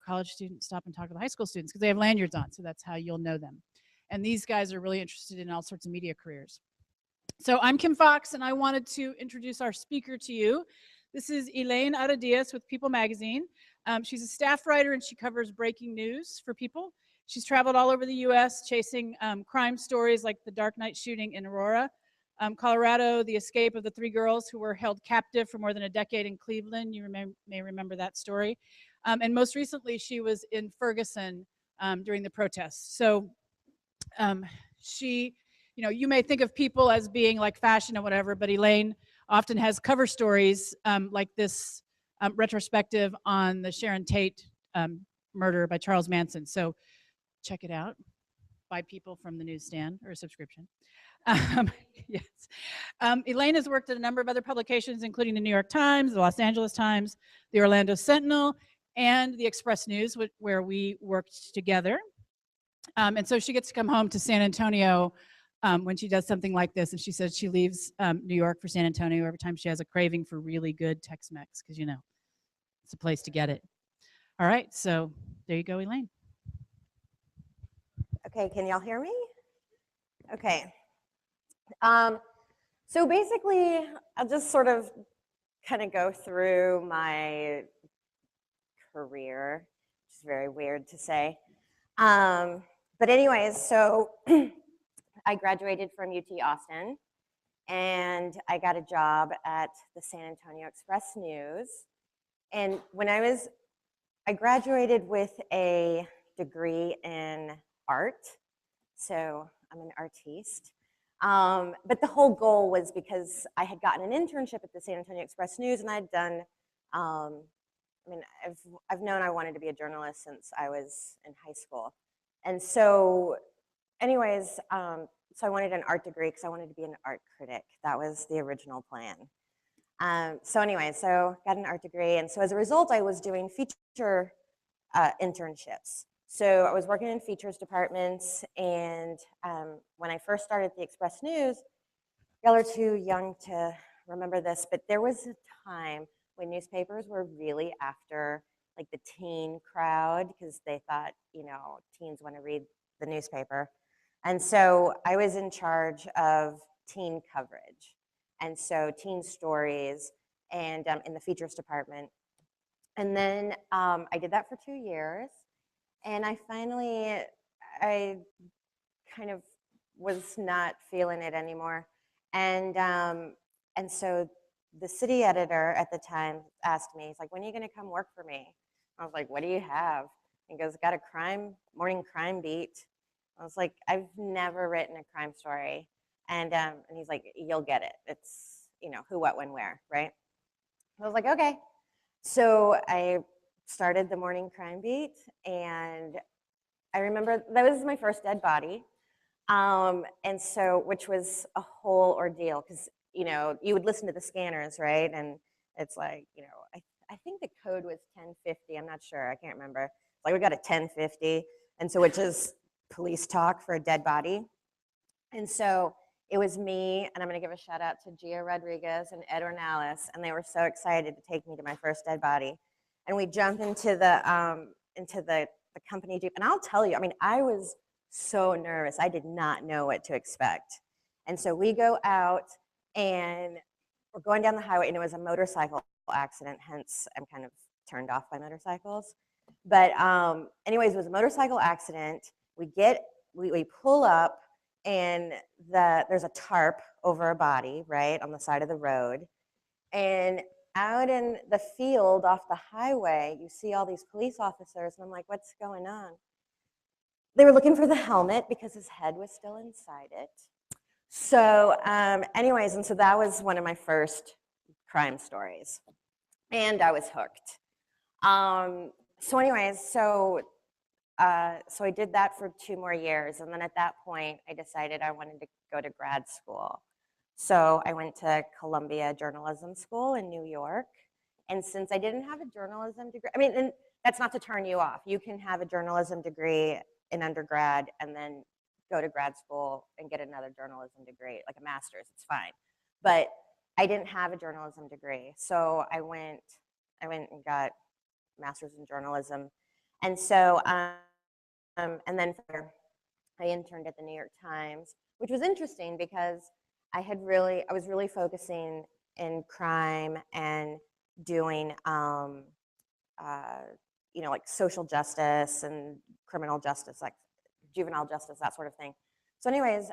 college students stop and talk to the high school students because they have lanyards on. So that's how you'll know them. And these guys are really interested in all sorts of media careers. So I'm Kim Fox, and I wanted to introduce our speaker to you. This is Elaine Aradillas with People Magazine. She's a staff writer, and she covers breaking news for People. She's traveled all over the U.S. chasing crime stories like the Dark Knight shooting in Aurora, Colorado, the escape of the 3 girls who were held captive for more than a decade in Cleveland. You may remember that story. And most recently, she was in Ferguson during the protests. So she, you may think of People as being like fashion and whatever, but Elaine often has cover stories like this retrospective on the Sharon Tate murder by Charles Manson. So check it out. Buy People from the newsstand or a subscription. Yes. Elaine has worked at a number of other publications, including the New York Times, the Los Angeles Times, the Orlando Sentinel, and the Express News, where we worked together. And so she gets to come home to San Antonio when she does something like this. And she says she leaves New York for San Antonio every time she has a craving for really good Tex-Mex, because, it's a place to get it. All right, so there you go, Elaine. Okay, can y'all hear me? Okay. So basically, I'll just sort of kind of go through my career, which is very weird to say. But anyways, so I graduated from UT Austin, and I got a job at the San Antonio Express News. And when I graduated with a degree in art, so I'm an artiste. But the whole goal was because I had gotten an internship at the San Antonio Express News, and I'd done, I've known I wanted to be a journalist since I was in high school. And so anyways, so I wanted an art degree because I wanted to be an art critic. That was the original plan. So anyway, so got an art degree, and so as a result, I was doing feature internships. So I was working in features departments, and when I first started at the Express News, y'all are too young to remember this, but there was a time when newspapers were really after like the teen crowd because they thought, teens want to read the newspaper. And so I was in charge of teen coverage. And so teen stories and in the features department. And then I did that for 2 years. And I kind of was not feeling it anymore. And so the city editor at the time asked me, he's like, when are you gonna come work for me? I was like, what do you have? He goes, got a morning crime beat. I was like, I've never written a crime story. And he's like, you'll get it. It's, who, what, when, where, right? I was like, okay. So I started the morning crime beat, and I remember that was my first dead body. And so, which was a whole ordeal because, you would listen to the scanners, right? And it's like, I think the code was 1050. I'm not sure. I can't remember. Like we got a 1050. And so, which is police talk for a dead body. And so it was me, and I'm going to give a shout out to Gia Rodriguez and Ed Ornalis, and they were so excited to take me to my first dead body. And we jumped into the company Jeep, and I'll tell you, I was so nervous. I did not know what to expect. And so we go out, and we're going down the highway, and it was a motorcycle accident, hence I'm kind of turned off by motorcycles. But anyways, it was a motorcycle accident. We pull up, and there's a tarp over a body, right, on the side of the road. And out in the field off the highway, you see all these police officers, and I'm like, what's going on? They were looking for the helmet because his head was still inside it. So anyways, and so that was one of my first crime stories. And I was hooked. So anyways, so I did that for 2 more years. And then at that point, I decided I wanted to go to grad school. So I went to Columbia Journalism School in New York. And since I didn't have a journalism degree, and that's not to turn you off. You can have a journalism degree in undergrad and then go to grad school and get another journalism degree, like a master's, it's fine. But I didn't have a journalism degree. So I went and got master's in journalism. And so, and then I interned at the New York Times, which was interesting because I was really focusing in crime and doing, uh, like social justice and criminal justice, like juvenile justice, that sort of thing. So, anyways,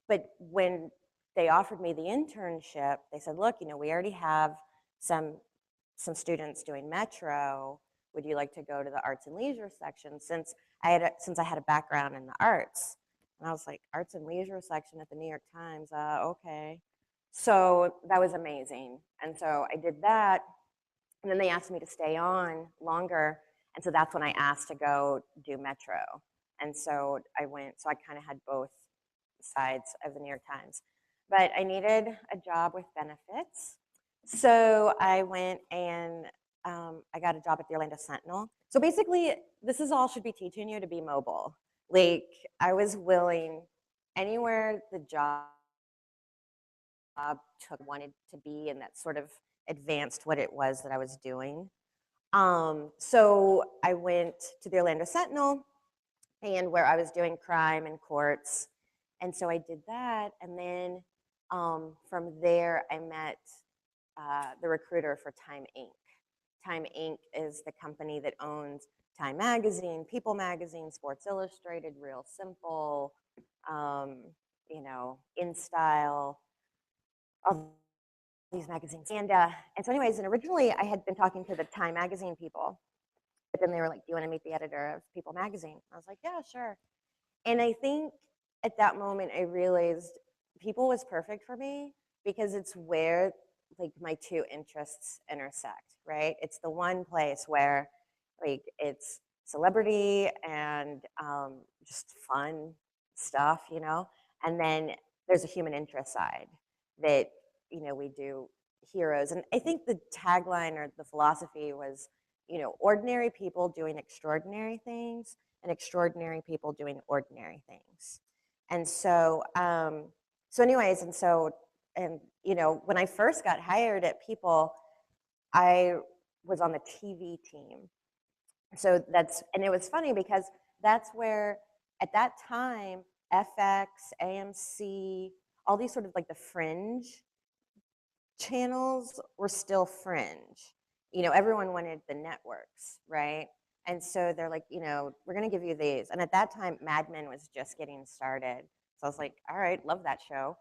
but when they offered me the internship, they said, "Look, we already have some students doing Metro. Would you like to go to the arts and leisure section?" Since I had a background in the arts, and I was like, "Arts and leisure section at the New York Times, okay." So that was amazing, and so I did that, and then they asked me to stay on longer, and so that's when I asked to go do Metro, and so I went. So I kind of had both sides of the New York Times, but I needed a job with benefits, so I went and I got a job at the Orlando Sentinel. So basically, this is all should be teaching you to be mobile. Like I was willing anywhere the job took wanted to be, and that sort of advanced what it was that I was doing. So I went to the Orlando Sentinel, and where I was doing crime and courts, and so I did that, and then from there I met the recruiter for Time Inc. Time Inc. is the company that owns Time Magazine, People Magazine, Sports Illustrated, Real Simple, um, In Style, all these magazines. And so, anyways, and originally I had been talking to the Time Magazine people, but then they were like, "Do you want to meet the editor of People Magazine?" I was like, "Yeah, sure." And I think at that moment I realized People was perfect for me because it's where like my two interests intersect, right? It's the one place where like it's celebrity and just fun stuff, and then there's a human interest side that we do heroes. And I think the tagline or the philosophy was, ordinary people doing extraordinary things and extraordinary people doing ordinary things. And so, anyways, and when I first got hired at People, I was on the TV team. So and it was funny because that's where, at that time, FX, AMC, all these sort of like the fringe channels were still fringe. Everyone wanted the networks, right? And so they're like, we're going to give you these. And at that time, Mad Men was just getting started. So I was like, all right, love that show.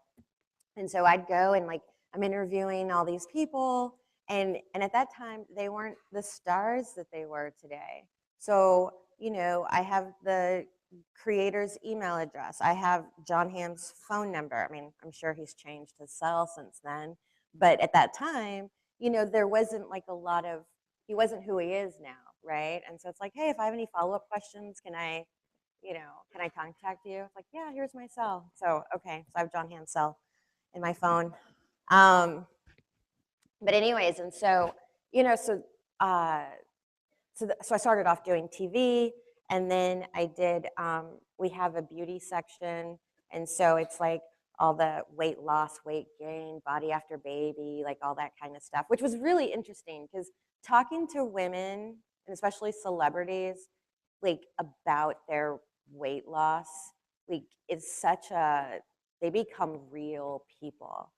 And so I'd go and like, I'm interviewing all these people. And at that time, they weren't the stars that they were today. So, I have the creator's email address. I have John Hamm's phone number. I mean, I'm sure he's changed his cell since then. But at that time, there wasn't like a lot of, he wasn't who he is now, right? And so it's like, hey, if I have any follow-up questions, can I contact you? It's like, yeah, here's my cell. So, okay, so I have John Hamm's cell in my phone. Um, but anyways, and so, uh, so I started off doing TV, and then I did, we have a beauty section, and so it's like all the weight loss, weight gain, body after baby, like all that kind of stuff, which was really interesting because talking to women, and especially celebrities, like about their weight loss, like is such a, they become real people.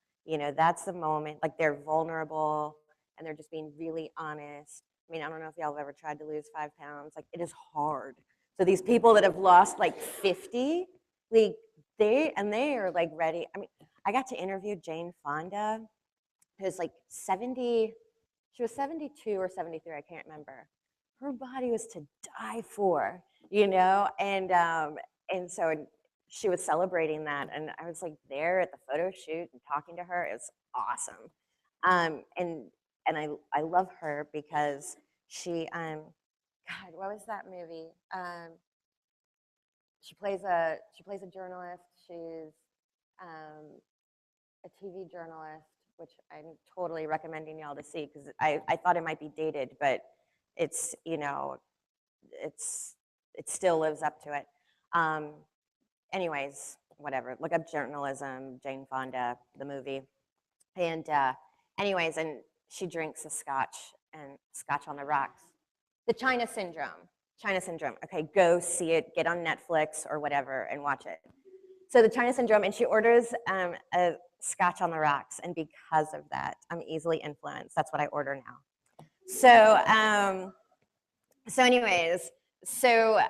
That's the moment, like they're vulnerable and they're just being really honest. I mean, I don't know if y'all have ever tried to lose 5 pounds. Like, it is hard. So these people that have lost like 50, like they are like ready. I mean, I got to interview Jane Fonda, who's like 70. She was 72 or 73. I can't remember. Her body was to die for, and so she was celebrating that, and I was like there at the photo shoot and talking to her. It was awesome. And I love her because God, what was that movie? She plays a journalist. She's um, a TV journalist, which I'm totally recommending y'all to see because I thought it might be dated, but it's it still lives up to it. Um, anyways, whatever. Look up journalism, Jane Fonda, the movie, and anyways, and she drinks a scotch and scotch on the rocks. The China Syndrome. China Syndrome. Okay, go see it, get on Netflix or whatever and watch it. So the China Syndrome, and she orders a scotch on the rocks. And because of that, I'm easily influenced. That's what I order now. So anyways, so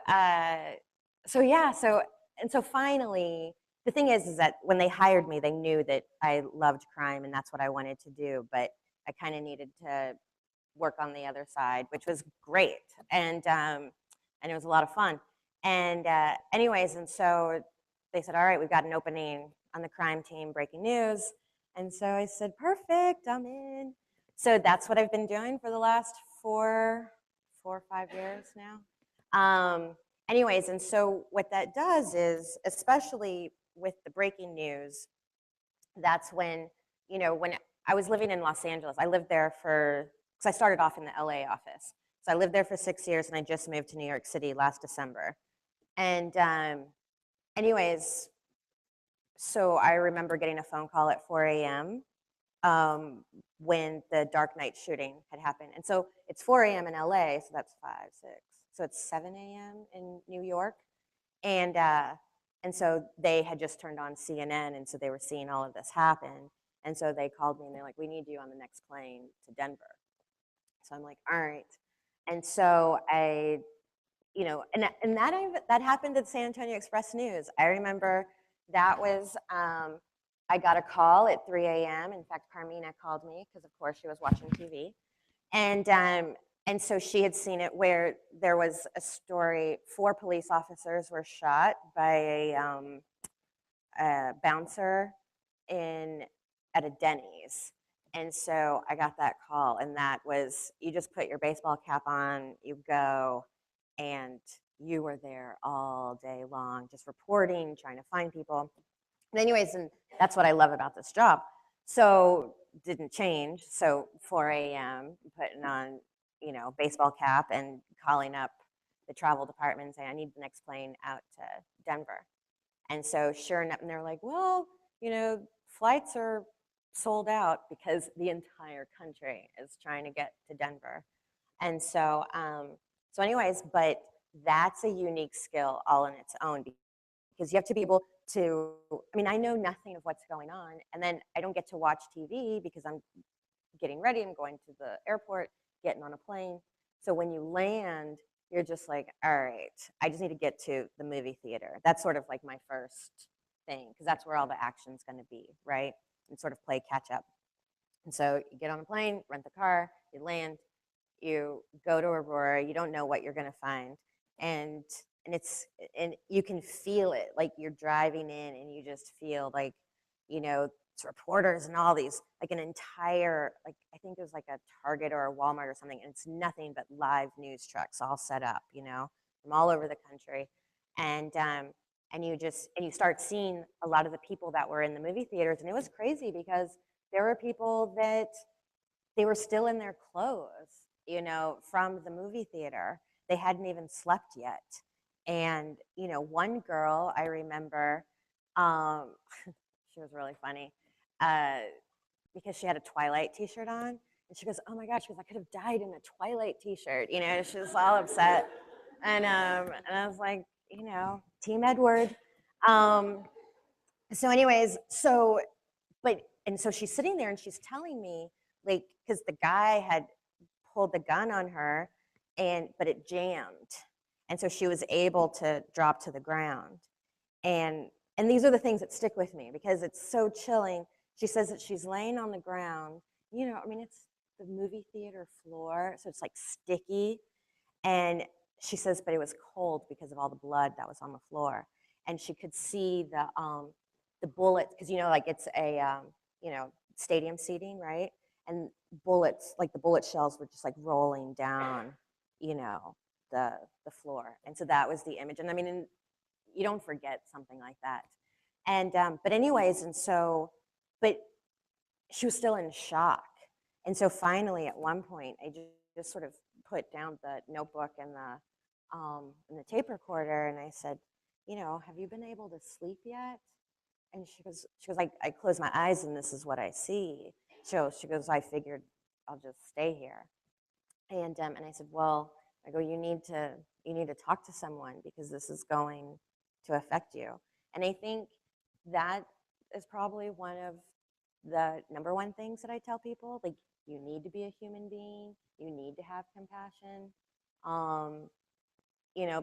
finally, the thing is that when they hired me, they knew that I loved crime and that's what I wanted to do. But I kind of needed to work on the other side, which was great, and it was a lot of fun. And anyways, and so they said, "All right, we've got an opening on the crime team, breaking news." And so I said, "Perfect, I'm in." So that's what I've been doing for the last four or 5 years now. Anyways, and so what that does is, especially with the breaking news, that's when, when I was living in Los Angeles, I lived there because I started off in the LA office. So I lived there for 6 years and I just moved to New York City last December. And anyways, so I remember getting a phone call at 4 a.m. When the Dark Knight shooting had happened. And so it's 4 a.m. in LA, so that's 5, 6. So it's 7 a.m. in New York. And so they had just turned on CNN, and so they were seeing all of this happen. And so they called me and they're like, "We need you on the next plane to Denver." So I'm like, "All right." And so and that happened at San Antonio Express News. I remember that was I got a call at 3 a.m. In fact, Carmina called me because, of course, she was watching TV. And so she had seen it where there was a story, 4 police officers were shot by a bouncer at a Denny's. And so I got that call, and that was, you just put your baseball cap on, you go, and you were there all day long, just reporting, trying to find people. And anyways, and that's what I love about this job. So didn't change. So 4 a.m. putting on, baseball cap and calling up the travel department and saying, "I need the next plane out to Denver." And so sure enough, and they're like, "Well, flights are sold out because the entire country is trying to get to Denver." And so anyways, but that's a unique skill all on its own, because you have to be able to, I know nothing of what's going on, and then I don't get to watch TV because I'm getting ready, I'm going to the airport, getting on a plane. So when you land, you're just like, all right, I just need to get to the movie theater. That's sort of like my first thing, because that's where all the action's going to be, right? And sort of play catch up. And so you get on a plane, rent the car, you land, you go to Aurora, you don't know what you're going to find. And you can feel it, like you're driving in and you just feel like, it's reporters and all these, like an entire, like I think it was like a Target or a Walmart or something, and it's nothing but live news trucks all set up, from all over the country. And you start seeing a lot of the people that were in the movie theaters, and it was crazy because there were people that they were still in their clothes, from the movie theater. They hadn't even slept yet. And, one girl I remember, she was really funny because she had a Twilight t-shirt on. And she goes, "Oh my gosh," she goes, "I could have died in a Twilight t-shirt." She was all upset. And I was like, Team Edward. So anyways, and so she's sitting there and she's telling me, like, because the guy had pulled the gun on her, but it jammed, and so she was able to drop to the ground. And these are the things that stick with me because it's so chilling. She says that she's laying on the ground. It's the movie theater floor, so it's like sticky. And she says, but it was cold because of all the blood that was on the floor, and she could see the bullets, because like it's a stadium seating, right? And bullets, like the bullet shells, were just like rolling down, the floor. And so that was the image. And and you don't forget something like that. And but anyways, but she was still in shock. And so finally, at one point, I just sort of put down the notebook and the tape recorder, and I said, "Have you been able to sleep yet?" And she goes, I close my eyes and this is what I see. So she goes, "I figured I'll just stay here." And I said, "Well, I go, you need to talk to someone because this is going to affect you. And I think that is probably one of the number one things that I tell people. Like, you need to be a human being. You need to have compassion. Um,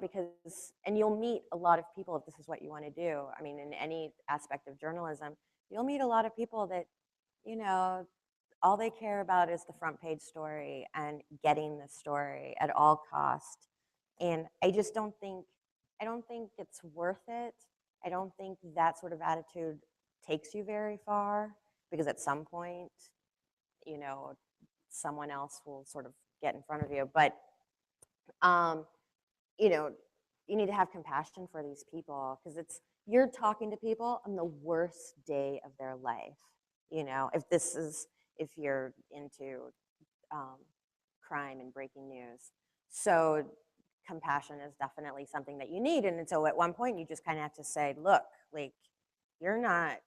because, and you'll meet a lot of people if this is what you want to do. I mean, in any aspect of journalism, you'll meet a lot of people that, you know, all they care about is the front page story and getting the story at all cost. And I don't think it's worth it. I don't think that sort of attitude takes you very far, because at some point, you know, someone else will sort of get in front of you. But um, you know, you need to have compassion for these people, because you're talking to people on the worst day of their life. If you're into um, crime and breaking news. So compassion is definitely something that you need. And so at one point, you just kind of have to say, look, like, you're not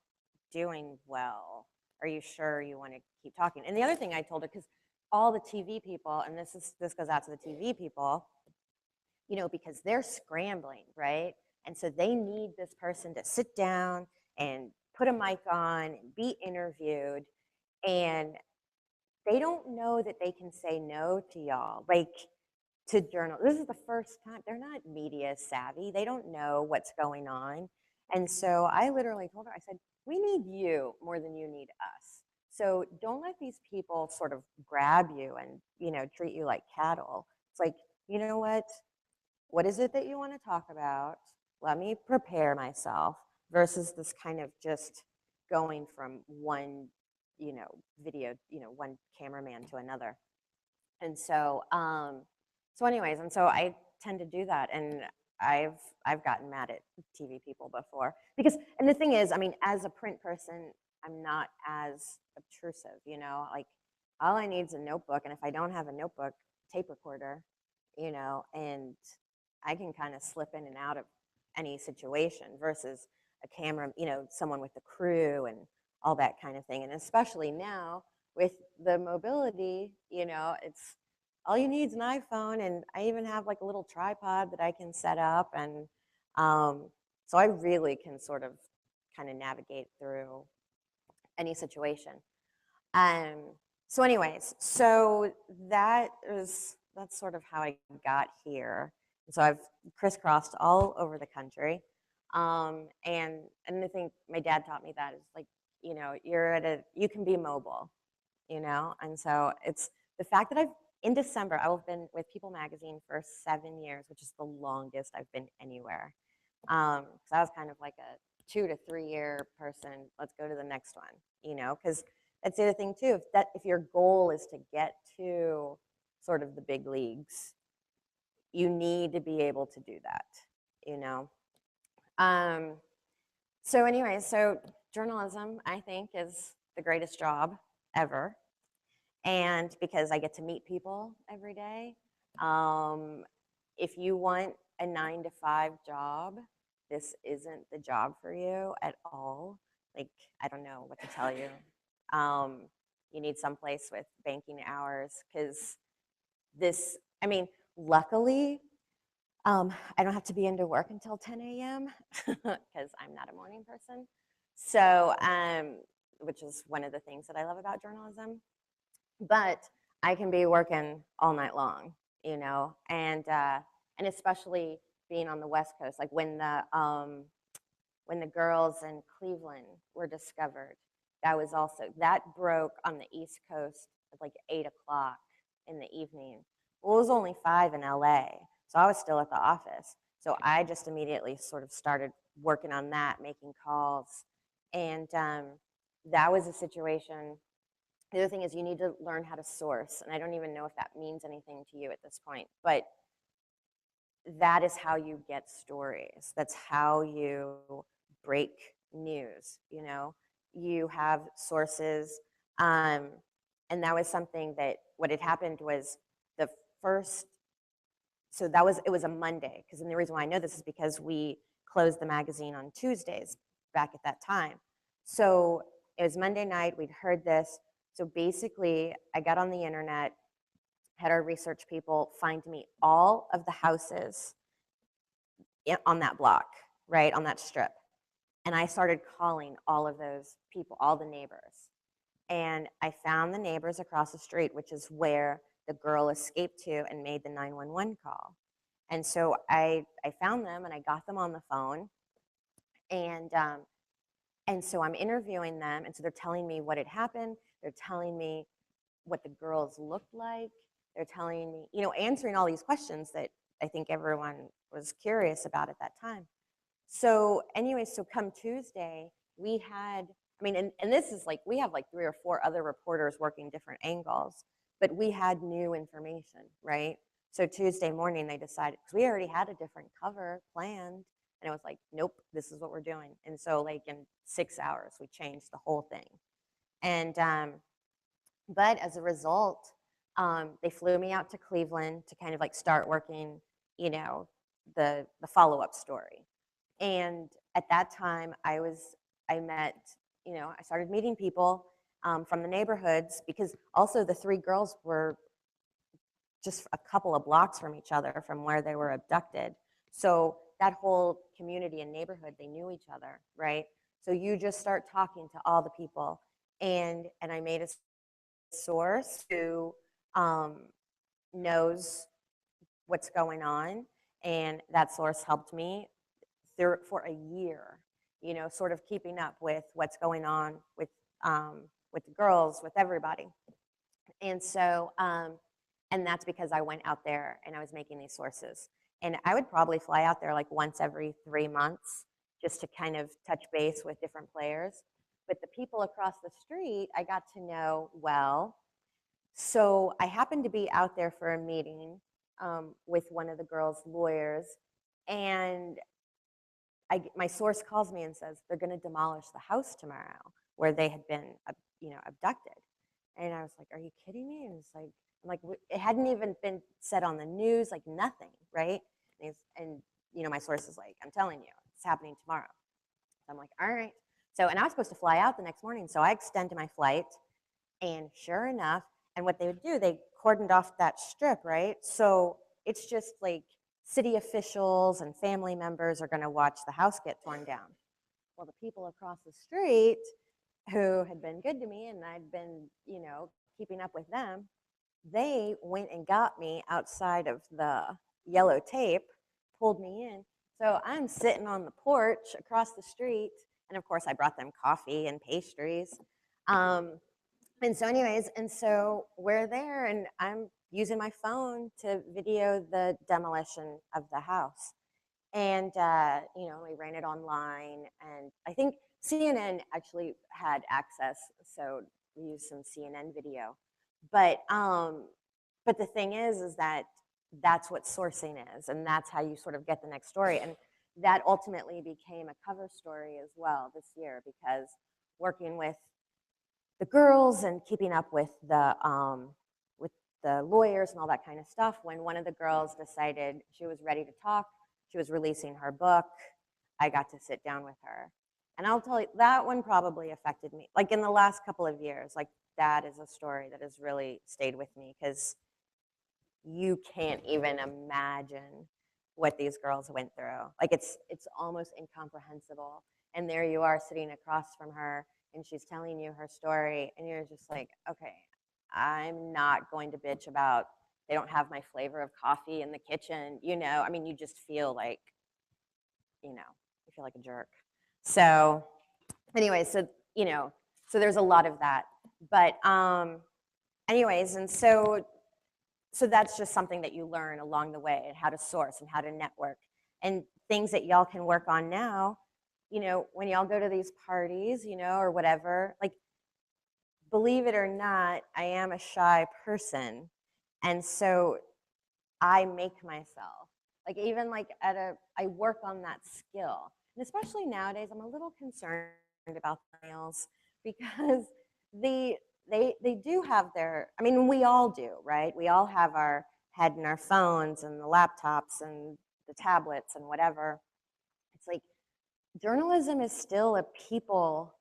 doing well. Are you sure you want to keep talking? And the other thing I told her, because all the TV people, and this goes out to the TV people, because they're scrambling, right? And so they need this person to sit down and put a mic on and be interviewed. And they don't know that they can say no to y'all. Like, to journal. This is the first time. They're not media savvy. They don't know what's going on. And so I literally told her, I said, we need you more than you need us. So don't let these people sort of grab you and, treat you like cattle. It's like, you know what is it that you want to talk about? Let me prepare myself, versus this kind of just going from one, video, one cameraman to another. And so anyways, and so I tend to do that. And I've gotten mad at TV people before, because, and the thing is, I mean, as a print person, I'm not as obtrusive, like, all I need is a notebook. And if I don't have a notebook, tape recorder, and I can kind of slip in and out of any situation, versus a camera, someone with the crew and all that kind of thing. And especially now with the mobility, it's all you need is an iPhone. And I even have like a little tripod that I can set up. And so I really can sort of kind of navigate through any situation. Um, so anyways, so that's sort of how I got here. So I've crisscrossed all over the country. And I think my dad taught me that, is like, you can be mobile, and so it's the fact that in December, I will have been with People Magazine for 7 years, which is the longest I've been anywhere. Because I was kind of like a 2 to 3 year person. Let's go to the next one, because that's the other thing too. If your goal is to get to sort of the big leagues, you need to be able to do that, you know. Um, so anyway, so journalism, I think, is the greatest job ever. And because I get to meet people every day. If you want a 9 to 5 job, this isn't the job for you at all. Like, I don't know what to tell you. You need someplace with banking hours, because I mean, luckily, I don't have to be into work until 10 a.m. because I'm not a morning person. So, which is one of the things that I love about journalism. But I can be working all night long, and especially being on the West Coast, like when the girls in Cleveland were discovered, that broke on the East Coast at like 8 o'clock in the evening. Well, it was only 5 in LA, so I was still at the office. So I just immediately sort of started working on that, making calls, and that was a situation. The other thing is, you need to learn how to source, and I don't even know if that means anything to you at this point, but that is how you get stories. That's how you break news. You have sources, and that was something that what had happened was the first. So it was a Monday, because, and the reason why I know this is because we closed the magazine on Tuesdays back at that time. So it was Monday night. We'd heard this. So basically, I got on the internet had our research people find me all of the houses on that block, right, on that strip. And I started calling all of those people, all the neighbors. And I found the neighbors across the street, which is where the girl escaped to and made the 911 call. And so I found them and I got them on the phone. And, um, and so I'm interviewing them. And so they're telling me what had happened. They're telling me what the girls looked like. They're telling me, answering all these questions that I think everyone was curious about at that time. So anyway, so come Tuesday, we had, I mean, and this is like, we have like 3 or 4 other reporters working different angles, but we had new information, right? So Tuesday morning, they decided, because we already had a different cover planned, and it was like, nope, this is what we're doing. And so like in 6 hours, we changed the whole thing. And, but as a result, they flew me out to Cleveland to kind of like start working, the follow-up story. And at that time, I met, I started meeting people from the neighborhoods, because also the 3 girls were just a couple of blocks from each other from where they were abducted. So that whole community and neighborhood, they knew each other, right? So you just start talking to all the people. And I made a source who knows what's going on. And that source helped me for a year, sort of keeping up with what's going on with the girls, with everybody. And so, and that's because I went out there and I was making these sources. And I would probably fly out there like once every 3 months just to kind of touch base with different players. But the people across the street, I got to know well. So I happened to be out there for a meeting with one of the girls' lawyers, and my source calls me and says they're going to demolish the house tomorrow where they had been, abducted. And I was like, "Are you kidding me?" And it's like, I'm like, it hadn't even been said on the news, like nothing, right? And my source is like, "I'm telling you, it's happening tomorrow." So I'm like, "All right." So, and I was supposed to fly out the next morning, so I extended my flight, and sure enough, and what they would do, they cordoned off that strip, right? So it's just like city officials and family members are going to watch the house get torn down. Well, the people across the street who had been good to me and I'd been, keeping up with them, they went and got me outside of the yellow tape, pulled me in. So I'm sitting on the porch across the street. And of course, I brought them coffee and pastries. And so anyways, and so we're there and I'm using my phone to video the demolition of the house. And, we ran it online, and I think CNN actually had access, so we used some CNN video. But the thing is that that's what sourcing is, and that's how you sort of get the next story. And that ultimately became a cover story as well this year, because working with the girls and keeping up with the lawyers and all that kind of stuff, when one of the girls decided she was ready to talk, she was releasing her book, I got to sit down with her. And I'll tell you, that one probably affected me. Like in the last couple of years, like that is a story that has really stayed with me, because you can't even imagine what these girls went through. Like it's almost incomprehensible. And there you are sitting across from her and she's telling you her story and you're just like, okay, I'm not going to bitch about they don't have my flavor of coffee in the kitchen, I mean, you just feel like, you feel like a jerk. So anyway, so there's a lot of that. But anyways, and so that's just something that you learn along the way, and how to source and how to network, and things that y'all can work on now, when y'all go to these parties, or whatever. Like, believe it or not, I am a shy person. And so I make myself, like, even like I work on that skill. And especially nowadays, I'm a little concerned about millennials, because the they do have their, I mean, we all do, right? We all have our head in our phones and the laptops and the tablets and whatever. It's like journalism is still a people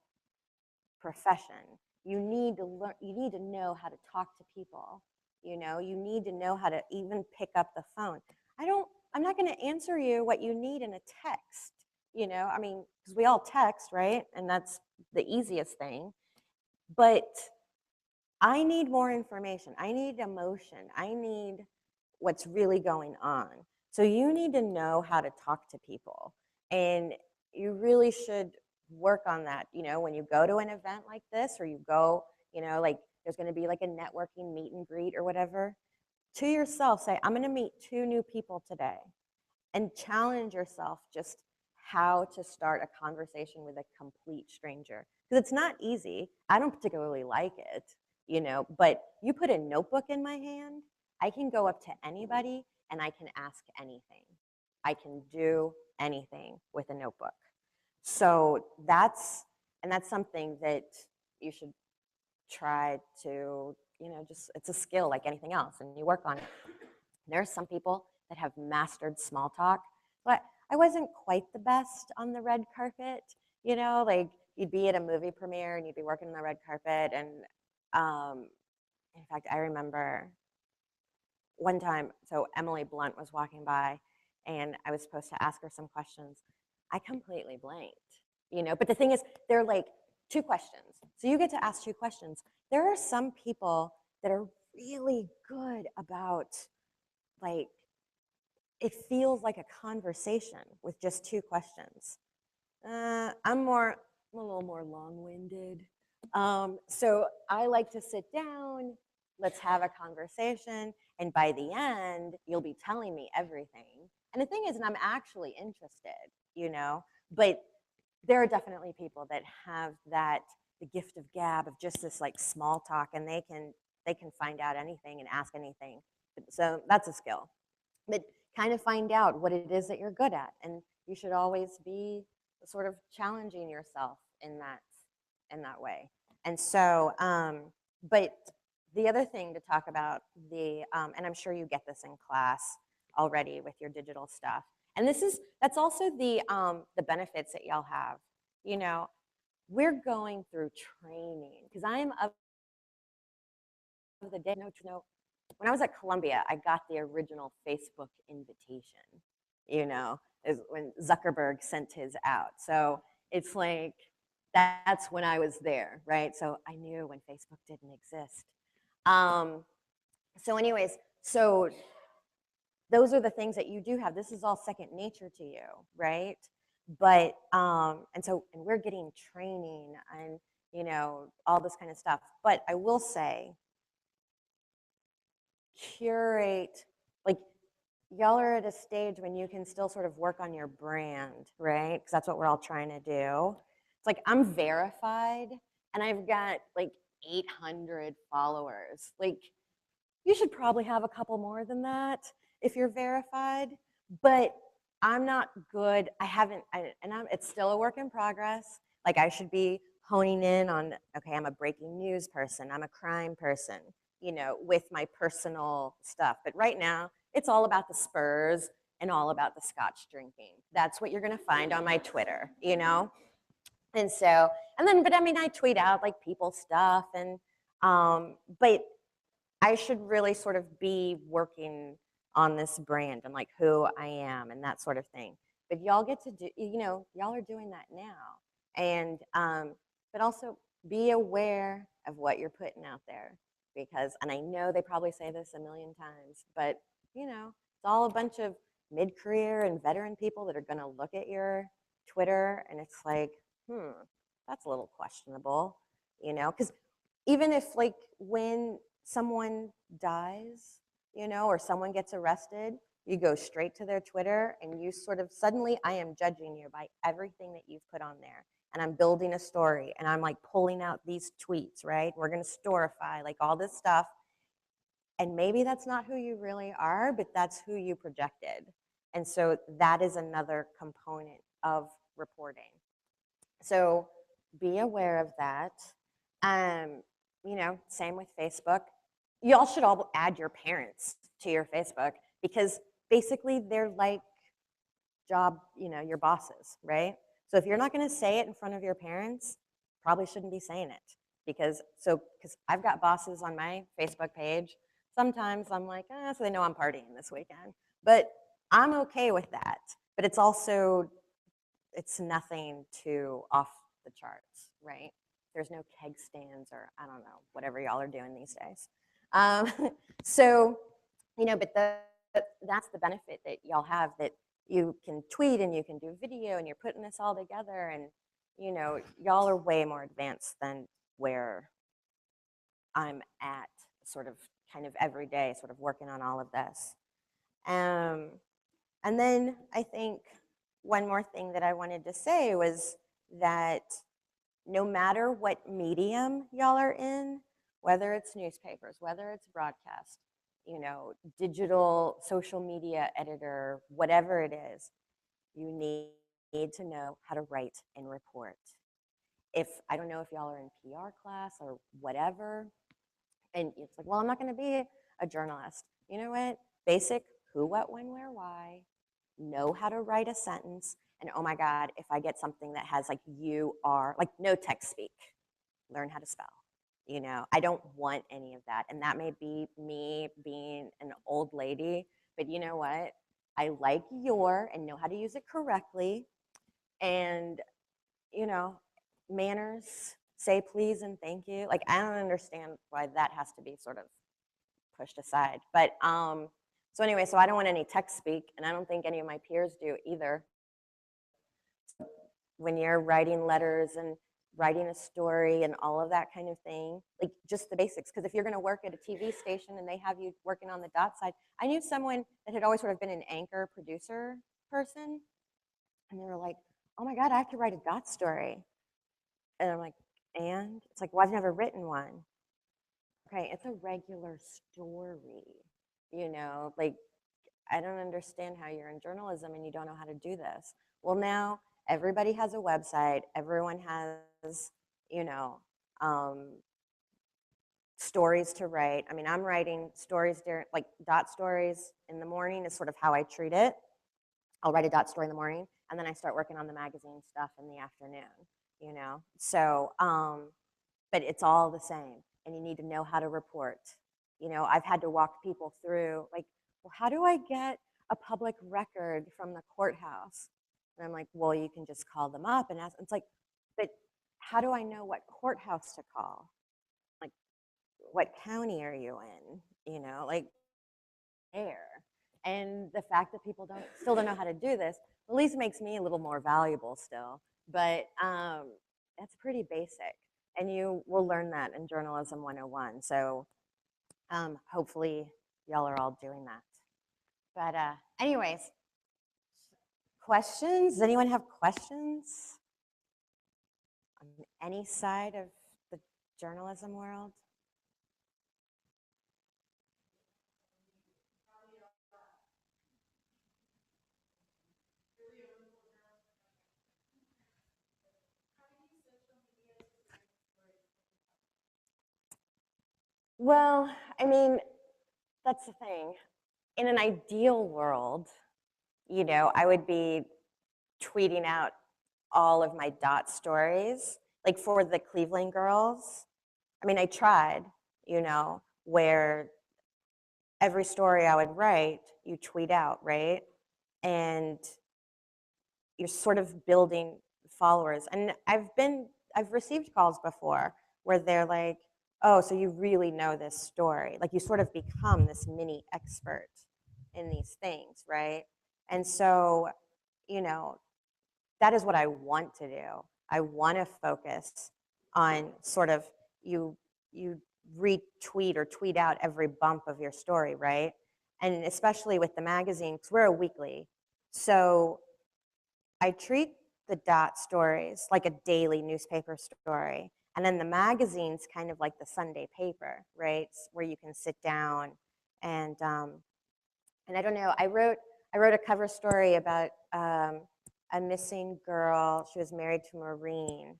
profession. You need to learn, you need to know how to talk to people. You know, you need to know how to even pick up the phone. I'm not going to answer you what you need in a text. You know, I mean, because we all text, right? And that's the easiest thing. But I need more information. I need emotion. I need what's really going on. So you need to know how to talk to people. And you really should work on that. You know, when you go to an event like this, or you go, you know, like there's going to be like a networking meet and greet or whatever, to yourself, say, I'm going to meet 2 new people today, and challenge yourself just how to start a conversation with a complete stranger. Because it's not easy. I don't particularly like it, you know, but you put a notebook in my hand, I can go up to anybody and I can ask anything. I can do anything with a notebook. So that's something that you should try to, you know, just, it's a skill like anything else, and you work on it. There are some people that have mastered small talk, but I wasn't quite the best on the red carpet. You know, like you'd be at a movie premiere and you'd be working on the red carpet. And in fact, I remember one time, so Emily Blunt was walking by and I was supposed to ask her some questions. I completely blanked, you know, but the thing is, they're like 2 questions. So you get to ask 2 questions. There are some people that are really good about, like, it feels like a conversation with just 2 questions. I'm a little more long-winded. So I like to sit down, let's have a conversation, and by the end, you'll be telling me everything. And the thing is, and I'm actually interested, you know, but there are definitely people that have that, the gift of gab, of just this like small talk, and they can find out anything and ask anything. So that's a skill. But kind of find out what it is that you're good at, and you should always be sort of challenging yourself in that way. And so, but the other thing to talk about, and I'm sure you get this in class already with your digital stuff, and that's also the benefits that y'all have. You know, we're going through training, because I am of the day. No, when I was at Columbia, I got the original Facebook invitation, you know, is when Zuckerberg sent his out. So it's like, that's when I was there, right? So I knew when Facebook didn't exist. So anyways, so those are the things that you do have. This is all second nature to you, right? But, and we're getting training and, you know, all this kind of stuff. But I will say, curate, like, y'all are at a stage when you can still sort of work on your brand, right? Because that's what we're all trying to do. It's like, I'm verified and I've got like 800 followers. Like, you should probably have a couple more than that if you're verified. But I'm not good. It's still a work in progress. Like, I should be honing in on, okay, I'm a breaking news person, I'm a crime person, you know, with my personal stuff. But right now, it's all about the Spurs and all about the scotch drinking. That's what you're going to find on my Twitter, you know? And so, but I mean, I tweet out like people stuff, but I should really sort of be working on this brand and like who I am and that sort of thing. But y'all get to do, you know, y'all are doing that now. And, but also be aware of what you're putting out there, because, and I know they probably say this a million times, but, you know, it's all a bunch of mid-career and veteran people that are going to look at your Twitter and it's like, that's a little questionable, you know, because even if, like, when someone dies, you know, or someone gets arrested, you go straight to their Twitter and you sort of suddenly, I am judging you by everything that you've put on there. And I'm building a story and I'm like pulling out these tweets, right? We're going to storify like all this stuff. And maybe that's not who you really are, but that's who you projected. And so that is another component of reporting. So be aware of that. You know, same with Facebook. Y'all should all add your parents to your Facebook, because basically they're like you know, your bosses, right? So if you're not going to say it in front of your parents, probably shouldn't be saying it, because I've got bosses on my Facebook page. Sometimes I'm like, so they know I'm partying this weekend. But I'm okay with that. But it's also, it's nothing too off the charts, right? There's no keg stands or I don't know, whatever y'all are doing these days. Um, so, but that's the benefit that y'all have, that you can tweet and you can do video and you're putting this all together, and y'all are way more advanced than where I'm at, sort of kind of every day, sort of working on all of this. Um, and then I think one more thing that I wanted to say was that no matter what medium y'all are in, whether it's newspapers, whether it's broadcast, digital social media editor, whatever it is, you need to know how to write and report. If I don't know if y'all are in PR class or whatever, and it's like, well, I'm not going to be a journalist. You know what? Basic who, what, when, where, why. Know how to write a sentence. And oh my God, if I get something that has like you are, like no text speak, learn how to spell. I don't want any of that. And that may be me being an old lady, but you know what? I like your and know how to use it correctly. And, manners, say please and thank you. Like, I don't understand why that has to be sort of pushed aside. But so anyway, so I don't want any text speak, and I don't think any of my peers do either. When you're writing letters and writing a story and all of that kind of thing, like just the basics. Because if you're going to work at a TV station and they have you working on the dot side, I knew someone that had always sort of been an anchor producer person, and they were like, "Oh my God, I have to write a dot story," and I'm like, "And?" It's like, "Well, I've never written one." Okay, it's a regular story, like I don't understand how you're in journalism and you don't know how to do this. Well, now everybody has a website. Everyone has, you know, um, stories to write. I mean, I'm writing stories during, like dot stories in the morning is sort of how I treat it. I'll write a dot story in the morning, and then I start working on the magazine stuff in the afternoon. So, but it's all the same, and you need to know how to report. I've had to walk people through, like, well, how do I get a public record from the courthouse? And I'm like, well, you can just call them up and ask. It's like, but how do I know what courthouse to call? Like, what county are you in? Like, there. And the fact that people still don't know how to do this at least makes me a little more valuable still. But that's pretty basic. And you will learn that in Journalism 101. So hopefully y'all are all doing that. But anyways, questions? Does anyone have questions on any side of the journalism world? Well, I mean, that's the thing. In an ideal world, I would be tweeting out all of my dot stories. Like for the Cleveland girls, I mean, I tried, where every story I would write, you tweet out, right? And you're sort of building followers. And I've received calls before where they're like, oh, so you really know this story. Like you sort of become this mini expert in these things, right? And so, you know, that is what I want to do. I want to focus on sort of you retweet or tweet out every bump of your story, right? And especially with the magazine, because we're a weekly. So I treat the dot stories like a daily newspaper story. And then the magazine's kind of like the Sunday paper, right? Where you can sit down and I don't know, I wrote a cover story about a missing girl. She was married to a Marine,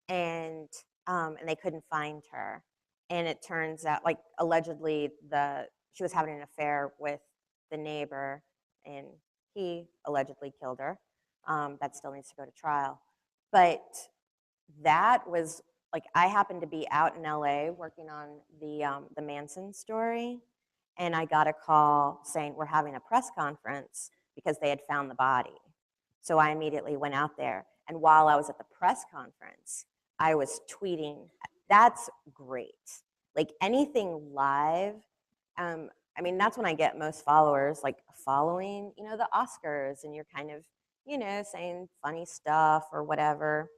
and they couldn't find her. And it turns out, like allegedly, she was having an affair with the neighbor, and he allegedly killed her. That still needs to go to trial. But that was like I happened to be out in LA working on the Manson story, and I got a call saying we're having a press conference because they had found the body. So I immediately went out there. And while I was at the press conference, I was tweeting. That's great. Like anything live. I mean, that's when I get most followers, like following, the Oscars, and you're kind of, saying funny stuff or whatever.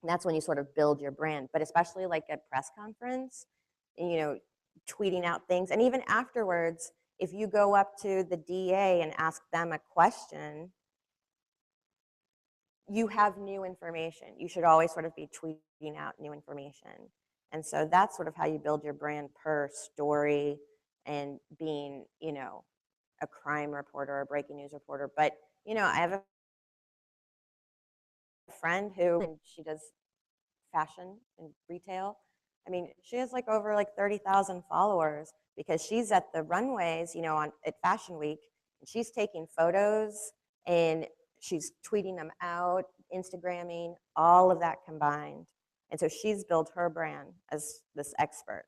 And that's when you sort of build your brand. But especially like a press conference, you know, tweeting out things. And even afterwards, if you go up to the DA and ask them a question, you have new information. You should always sort of be tweeting out new information. And so that's sort of how you build your brand per story and being, a crime reporter or a breaking news reporter. But, I have a friend who, and she does fashion and retail. I mean, she has like over like 30,000 followers because she's at the runways, at Fashion Week, and she's taking photos and she's tweeting them out, Instagramming, all of that combined. And so she's built her brand as this expert.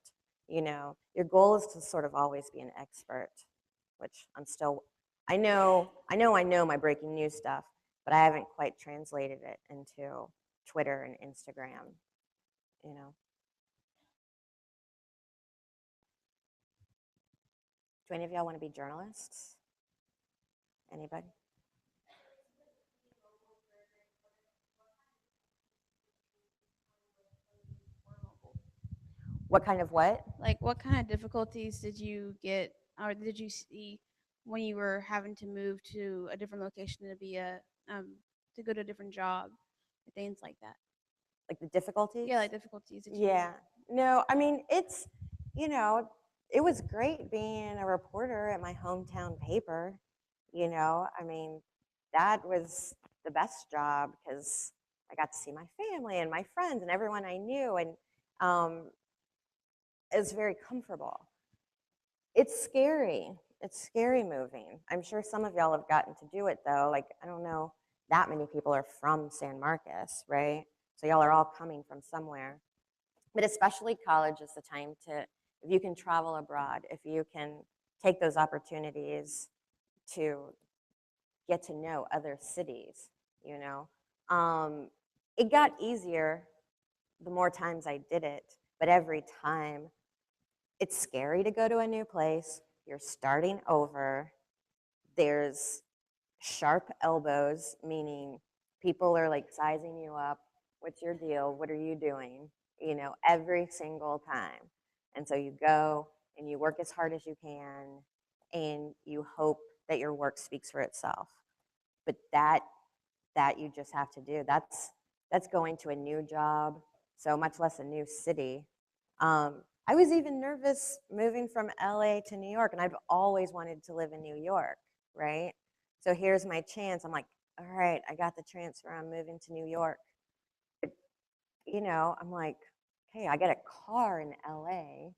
Your goal is to sort of always be an expert, which I know my breaking news stuff, but I haven't quite translated it into Twitter and Instagram, you know. Do any of y'all want to be journalists? Anybody? What kind of what? Like, what kind of difficulties did you get, or did you see when you were having to move to a different location to be to go to a different job, things like that? Like the difficulties? Yeah, like difficulties that you. Yeah. No, I mean, you know, it was great being a reporter at my hometown paper. I mean, that was the best job because I got to see my family and my friends and everyone I knew, and um, it was very comfortable. It's scary. It's scary moving. I'm sure some of y'all have gotten to do it though. Like, I don't know, that many people are from San Marcos, right? So y'all are all coming from somewhere. But especially college is the time to, if you can travel abroad, if you can take those opportunities to get to know other cities, you know. It got easier the more times I did it, but every time it's scary to go to a new place. You're starting over. There's sharp elbows, meaning people are like sizing you up. What's your deal? What are you doing? Every single time. And so you go and you work as hard as you can and you hope that your work speaks for itself. But that you just have to do. That's going to a new job, so much less a new city. I was even nervous moving from LA to New York, and I've always wanted to live in New York, right? So here's my chance. I'm like, all right, I got the transfer. I'm moving to New York. But, I'm like, okay, I got a car in LA,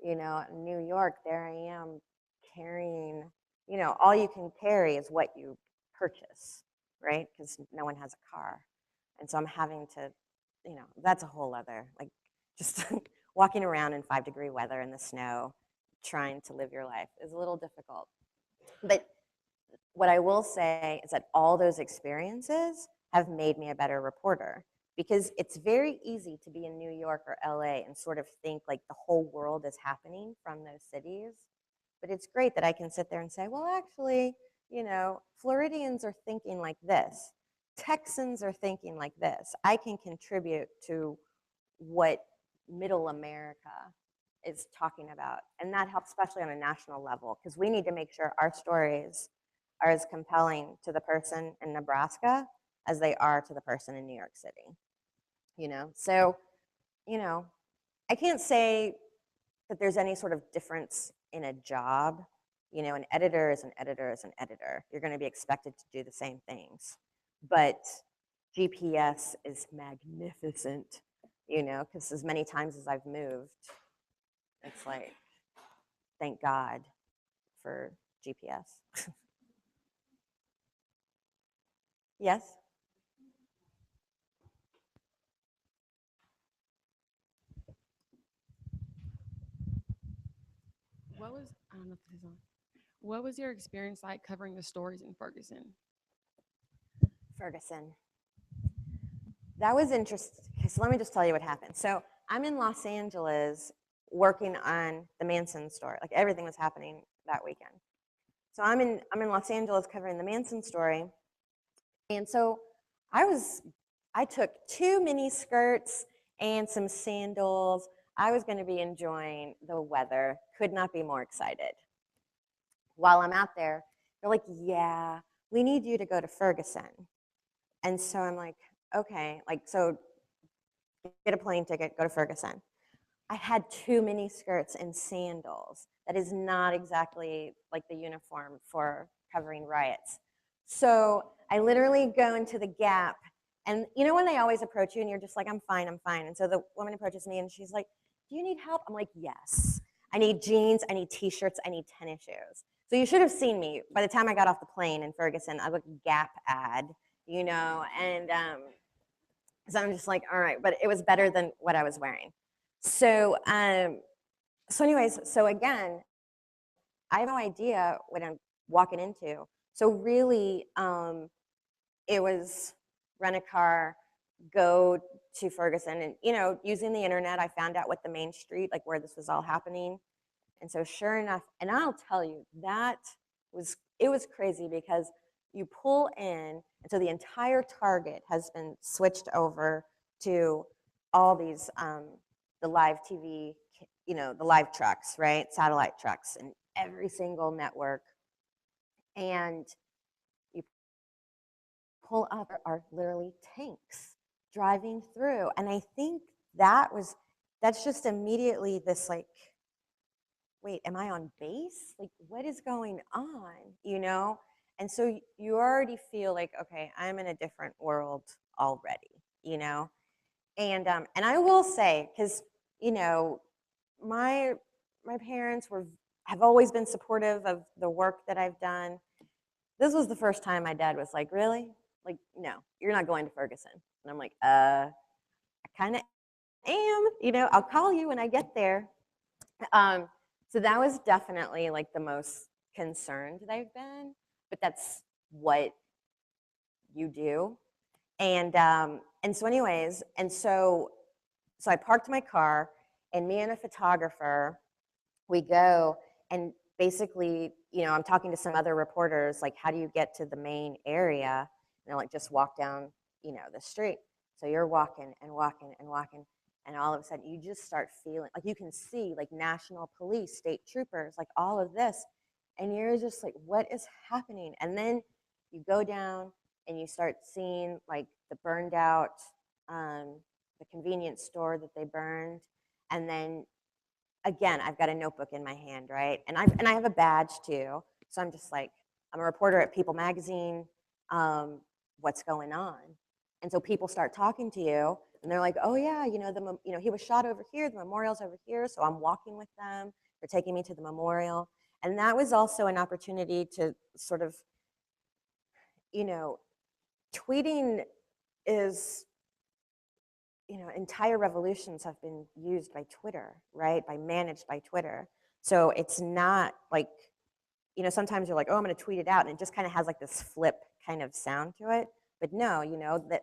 in New York, there I am carrying, all you can carry is what you purchase, right? Because no one has a car. And so I'm having to, that's a whole other, like, just walking around in 5-degree weather in the snow, trying to live your life is a little difficult. But what I will say is that all those experiences have made me a better reporter because it's very easy to be in New York or LA and sort of think like the whole world is happening from those cities. But it's great that I can sit there and say, well, actually, Floridians are thinking like this. Texans are thinking like this. I can contribute to what middle America is talking about. And that helps, especially on a national level, because we need to make sure our stories are as compelling to the person in Nebraska as they are to the person in New York City. So, I can't say that there's any sort of difference in a job. An editor is an editor is an editor. You're going to be expected to do the same things. But GPS is magnificent, because as many times as I've moved, it's like, thank God for GPS. Yes? What was I don't know if this is on. What was your experience like covering the stories in Ferguson? Ferguson. That was interesting. So let me just tell you what happened. So I'm in Los Angeles working on the Manson story. Like everything was happening that weekend. So I'm in Los Angeles covering the Manson story. And so I took 2 mini skirts and some sandals. I was going to be enjoying the weather. Could not be more excited. While I'm out there, they're like, "Yeah, we need you to go to Ferguson." And so I'm like, "Okay." Like, so get a plane ticket, go to Ferguson. I had 2 mini skirts and sandals. That is not exactly like the uniform for covering riots. So I literally go into the Gap, and you know when they always approach you and you're just like, I'm fine, I'm fine. And so the woman approaches me and she's like, do you need help? I'm like, yes. I need jeans, I need t-shirts, I need tennis shoes. So you should have seen me. By the time I got off the plane in Ferguson, I looked Gap ad, and so I'm just like, all right, but it was better than what I was wearing. So, anyways, so again, I have no idea what I'm walking into. So really, it was rent a car, go to Ferguson, and using the internet, I found out what the main street, like where this was all happening. And so, sure enough, and I'll tell you, it was crazy because you pull in, and so the entire Target has been switched over to all these the live TV, the live trucks, right, satellite trucks, and every single network. And you pull up are literally tanks driving through, and I think that's just immediately this like, wait, am I on base? Like, what is going on? And so you already feel like, okay, I'm in a different world already, and I will say, because my my parents have always been supportive of the work that I've done. This was the first time my dad was like, really? Like, no, you're not going to Ferguson. And I'm like, I kind of am, I'll call you when I get there. So that was definitely like the most concerned they've been, but that's what you do. And so anyways, so I parked my car, and me and a photographer, we go, and basically, I'm talking to some other reporters, like, how do you get to the main area? And they're like, just walk down, the street. So you're walking and walking and walking, and all of a sudden you just start feeling like you can see like national police, state troopers, like all of this, and you're just like, what is happening? And then you go down and you start seeing like the burned out, the convenience store that they burned, and then again, I've got a notebook in my hand, right? And I have a badge too. So I'm just like, I'm a reporter at People Magazine. What's going on? And so people start talking to you, and they're like, oh yeah, he was shot over here. The memorial's over here. So I'm walking with them. They're taking me to the memorial, and that was also an opportunity to sort of, tweeting is entire revolutions have been used by Twitter, right? Managed by Twitter. So it's not like, sometimes you're like, oh, I'm going to tweet it out, and it just kind of has like this flip kind of sound to it. But no,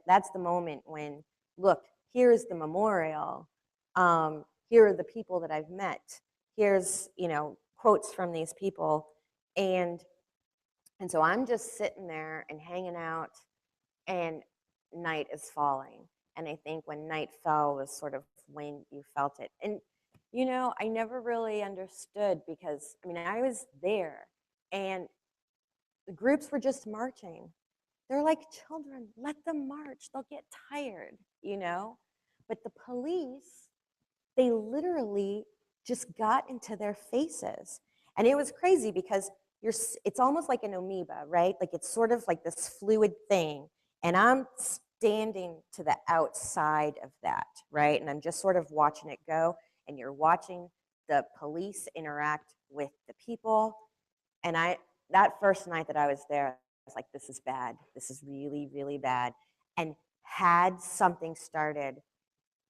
that's the moment when, look, here's the memorial. Here are the people that I've met. Here's, quotes from these people. And so I'm just sitting there and hanging out, and night is falling. And I think when night fell was sort of when you felt it. And, I never really understood because, I was there, and the groups were just marching. They're like children, let them march, they'll get tired. But the police, they literally just got into their faces. And it was crazy because it's almost like an amoeba, right? Like it's sort of like this fluid thing. And I'm standing to the outside of that, right? And I'm just sort of watching it go. And you're watching the police interact with the people. And that first night that I was there, I was like, this is bad. This is really, really bad. And had something started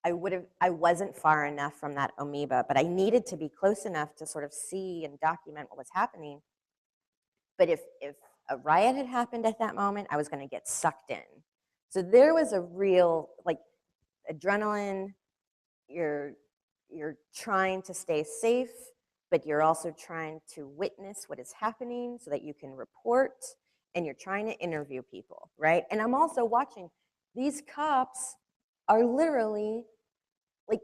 I wasn't far enough from that amoeba, but I needed to be close enough to sort of see and document what was happening. But if a riot had happened at that moment, I was going to get sucked in. So there was a real, like, adrenaline. You're trying to stay safe, but you're also trying to witness what is happening so that you can report, and you're trying to interview people, right? And I'm also watching, these cops are literally, like,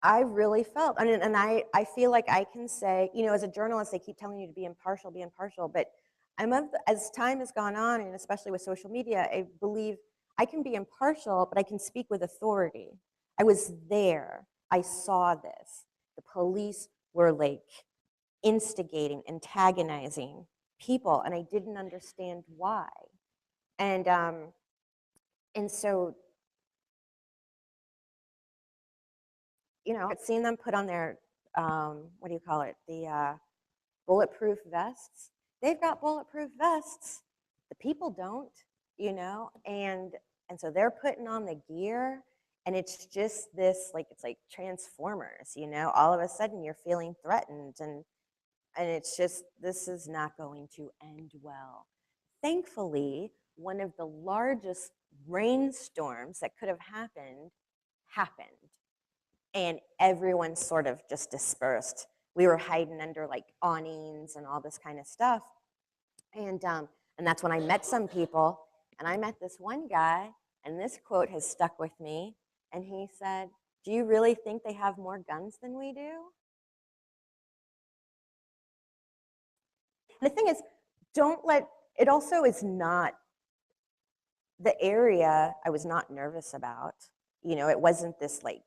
I really felt, and I feel like I can say, you know, as a journalist, they keep telling you to be impartial, but as time has gone on, and especially with social media, I believe I can be impartial, but I can speak with authority. I was there. I saw this. The police were like instigating, antagonizing people, and I didn't understand why. And so, you know, seeing them put on their, what do you call it? The bulletproof vests. They've got bulletproof vests. The people don't, you know, and so they're putting on the gear, and it's just this, like, it's like Transformers, you know. All of a sudden, you're feeling threatened, and it's just, this is not going to end well. Thankfully, one of the largest rainstorms that could have happened happened, and everyone sort of just dispersed. We were hiding under like awnings and all this kind of stuff. And that's when I met some people, and I met this one guy, and this quote has stuck with me. And he said, "Do you really think they have more guns than we do?" And the thing is, it also is not the area I was not nervous about. You know, it wasn't this like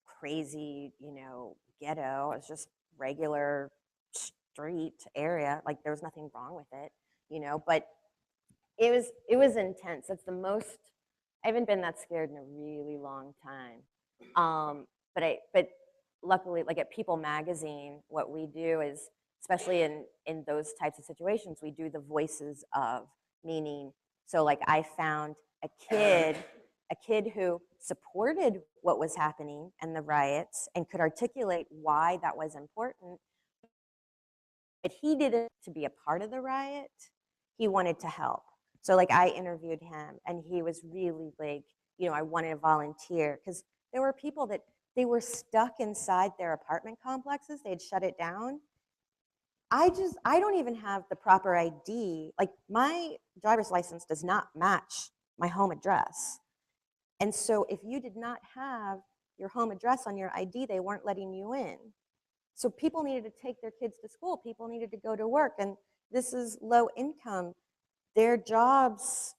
crazy, you know, ghetto. It was just regular street area. Like, there was nothing wrong with it, you know, but it was intense. It's the most, I haven't been that scared in a really long time. But luckily, like at People Magazine, what we do is, especially in those types of situations, we do the voices of, meaning, so like I found a kid who supported what was happening and the riots and could articulate why that was important, but he didn't to be a part of the riot. He wanted to help. So like I interviewed him, and he was really like, you know, I wanted to volunteer, because there were people that they were stuck inside their apartment complexes. They had shut it down. I don't even have the proper ID. Like, my driver's license does not match my home address. And so if you did not have your home address on your ID, they weren't letting you in. So people needed to take their kids to school. People needed to go to work. And this is low income. Their jobs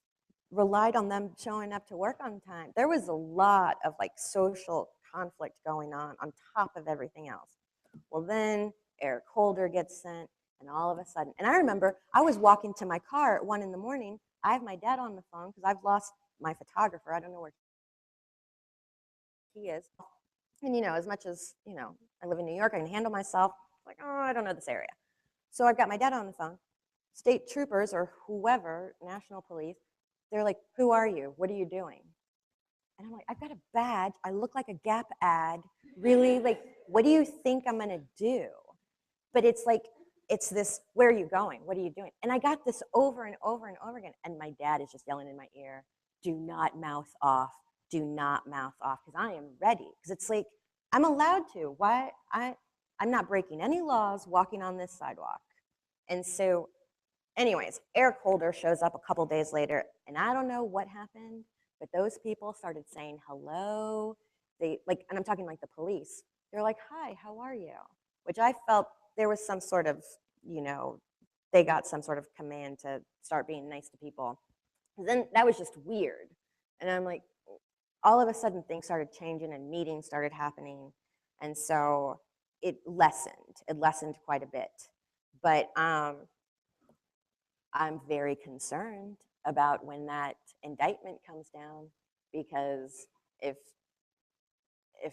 relied on them showing up to work on time. There was a lot of like social conflict going on top of everything else. Well, then Eric Holder gets sent, and all of a sudden, and I remember I was walking to my car at 1 in the morning. I have my dad on the phone because I've lost my photographer. I don't know where he is. And, you know, as much as, you know, I live in New York, I can handle myself. Like, oh, I don't know this area. So I've got my dad on the phone. State troopers or whoever, national police, they're like, "Who are you? What are you doing?" And I'm like, "I've got a badge. I look like a Gap ad. Really? Like, what do you think I'm going to do?" But it's like, it's this, "Where are you going? What are you doing?" And I got this over and over and over again. And my dad is just yelling in my ear, "Do not mouth off. Do not mouth off," because I am ready. Because it's like, I'm allowed to. Why? I'm not breaking any laws walking on this sidewalk. And so, anyways, Eric Holder shows up a couple days later, and I don't know what happened, but those people started saying hello. They like, and I'm talking like the police. They're like, "Hi, how are you?" Which I felt there was some sort of, you know, they got some sort of command to start being nice to people. Then that was just weird. And I'm like, all of a sudden things started changing and meetings started happening. And so it lessened quite a bit. But I'm very concerned about when that indictment comes down, because if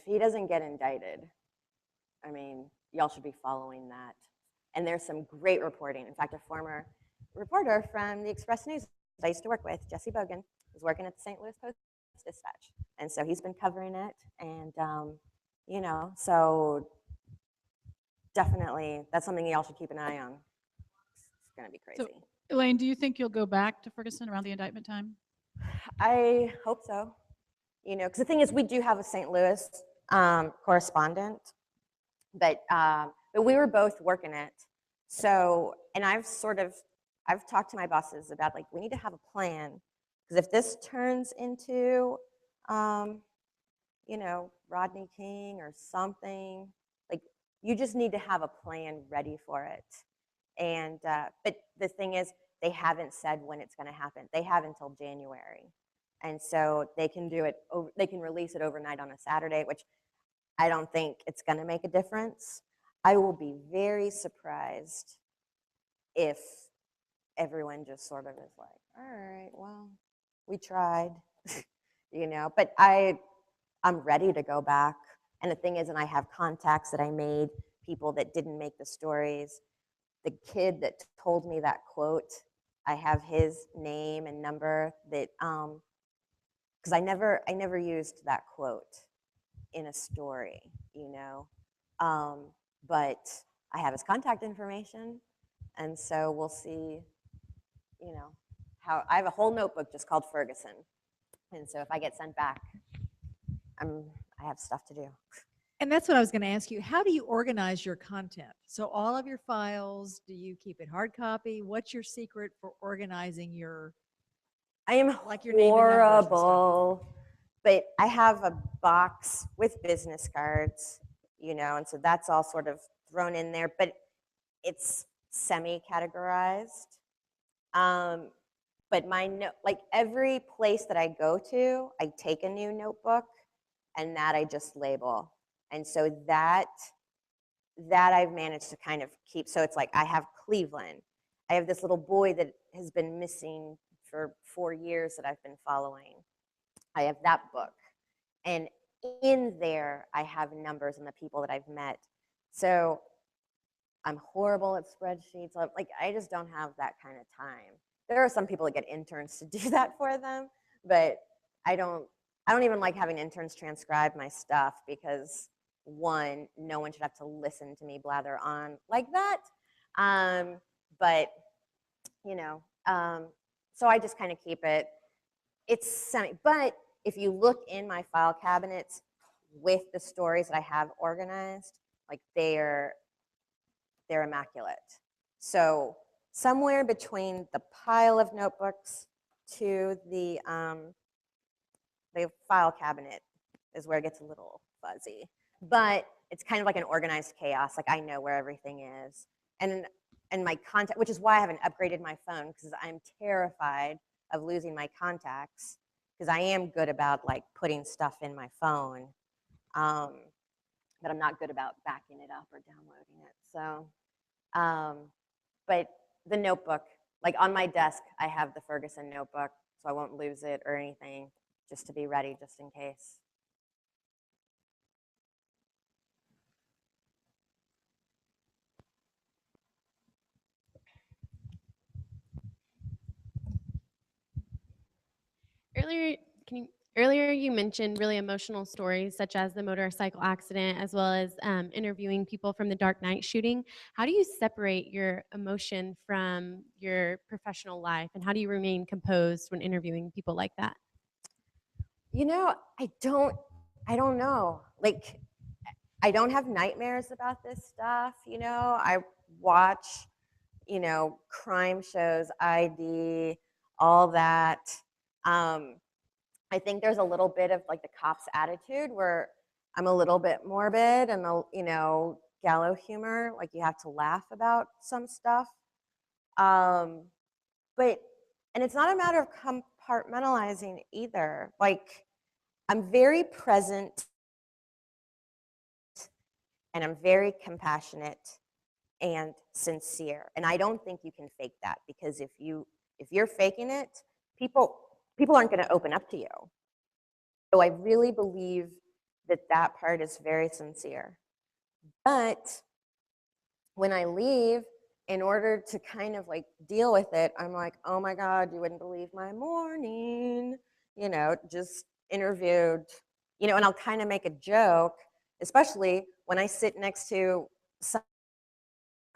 he doesn't get indicted, I mean, y'all should be following that. And there's some great reporting. In fact, a former reporter from the Express News that I used to work with, Jesse Bogan, was working at the St. Louis Post-Dispatch. And so he's been covering it. And, you know, so definitely that's something y'all should keep an eye on. It's going to be So, crazy. Elaine, do you think you'll go back to Ferguson around the indictment time? I hope so. You know, because the thing is, we do have a St. Louis correspondent, but we were both working it. So, and I've talked to my bosses about like we need to have a plan because if this turns into, you know, Rodney King or something, like you just need to have a plan ready for it. And but the thing is, they haven't said when it's going to happen. They have until January, and so they can do it. They can release it overnight on a Saturday, which I don't think it's going to make a difference. I will be very surprised if everyone just sort of is like, all right, well, we tried, you know. But I'm ready to go back. And the thing is, and I have contacts that I made, people that didn't make the stories. The kid that told me that quote, I have his name and number that because I never used that quote in a story, you know. But I have his contact information, and so we'll see, you know, how I have a whole notebook just called Ferguson, and so if I get sent back, I have stuff to do. And that's what I was going to ask you. How do you organize your content? So all of your files, do you keep it hard copy? What's your secret for organizing your I am like your name and numbers and stuff? horrible, but I have a box with business cards, you know, and so that's all sort of thrown in there, but it's semi-categorized. But like every place that I go to, I take a new notebook, and that I just label, and so that I've managed to kind of keep. So it's like I have Cleveland. I have this little boy that has been missing for 4 years that I've been following. I have that book. And in there, I have numbers and the people that I've met. So I'm horrible at spreadsheets. Like, I just don't have that kind of time. There are some people that get interns to do that for them, but I don't even like having interns transcribe my stuff because one, no one should have to listen to me blather on like that. But, you know, so I just kind of keep it. It's but if you look in my file cabinets with the stories that I have organized, like they're immaculate. So somewhere between the pile of notebooks to the file cabinet is where it gets a little fuzzy. But it's kind of like an organized chaos. Like I know where everything is. And my contact, which is why I haven't upgraded my phone, because I'm terrified of losing my contacts, because I am good about like putting stuff in my phone, but I'm not good about backing it up or downloading it. So, but the notebook, like on my desk, I have the Ferguson notebook, so I won't lose it or anything, just to be ready, just in case. Earlier you mentioned really emotional stories such as the motorcycle accident as well as interviewing people from the Dark Knight shooting. How do you separate your emotion from your professional life, and how do you remain composed when interviewing people like that? You know, I don't know. Like, I don't have nightmares about this stuff. You know, I watch, you know, crime shows, ID, all that. I think there's a little bit of like the cop's attitude where I'm a little bit morbid and, you know, gallow humor. Like you have to laugh about some stuff. But, and it's not a matter of compartmentalizing either. Like I'm very present and I'm very compassionate and sincere. And I don't think you can fake that, because if you're faking it, people aren't going to open up to you. So I really believe that part is very sincere. But when I leave, in order to kind of like deal with it, I'm like, oh my God, you wouldn't believe my morning. You know, just interviewed, you know, and I'll kind of make a joke, especially when I sit next to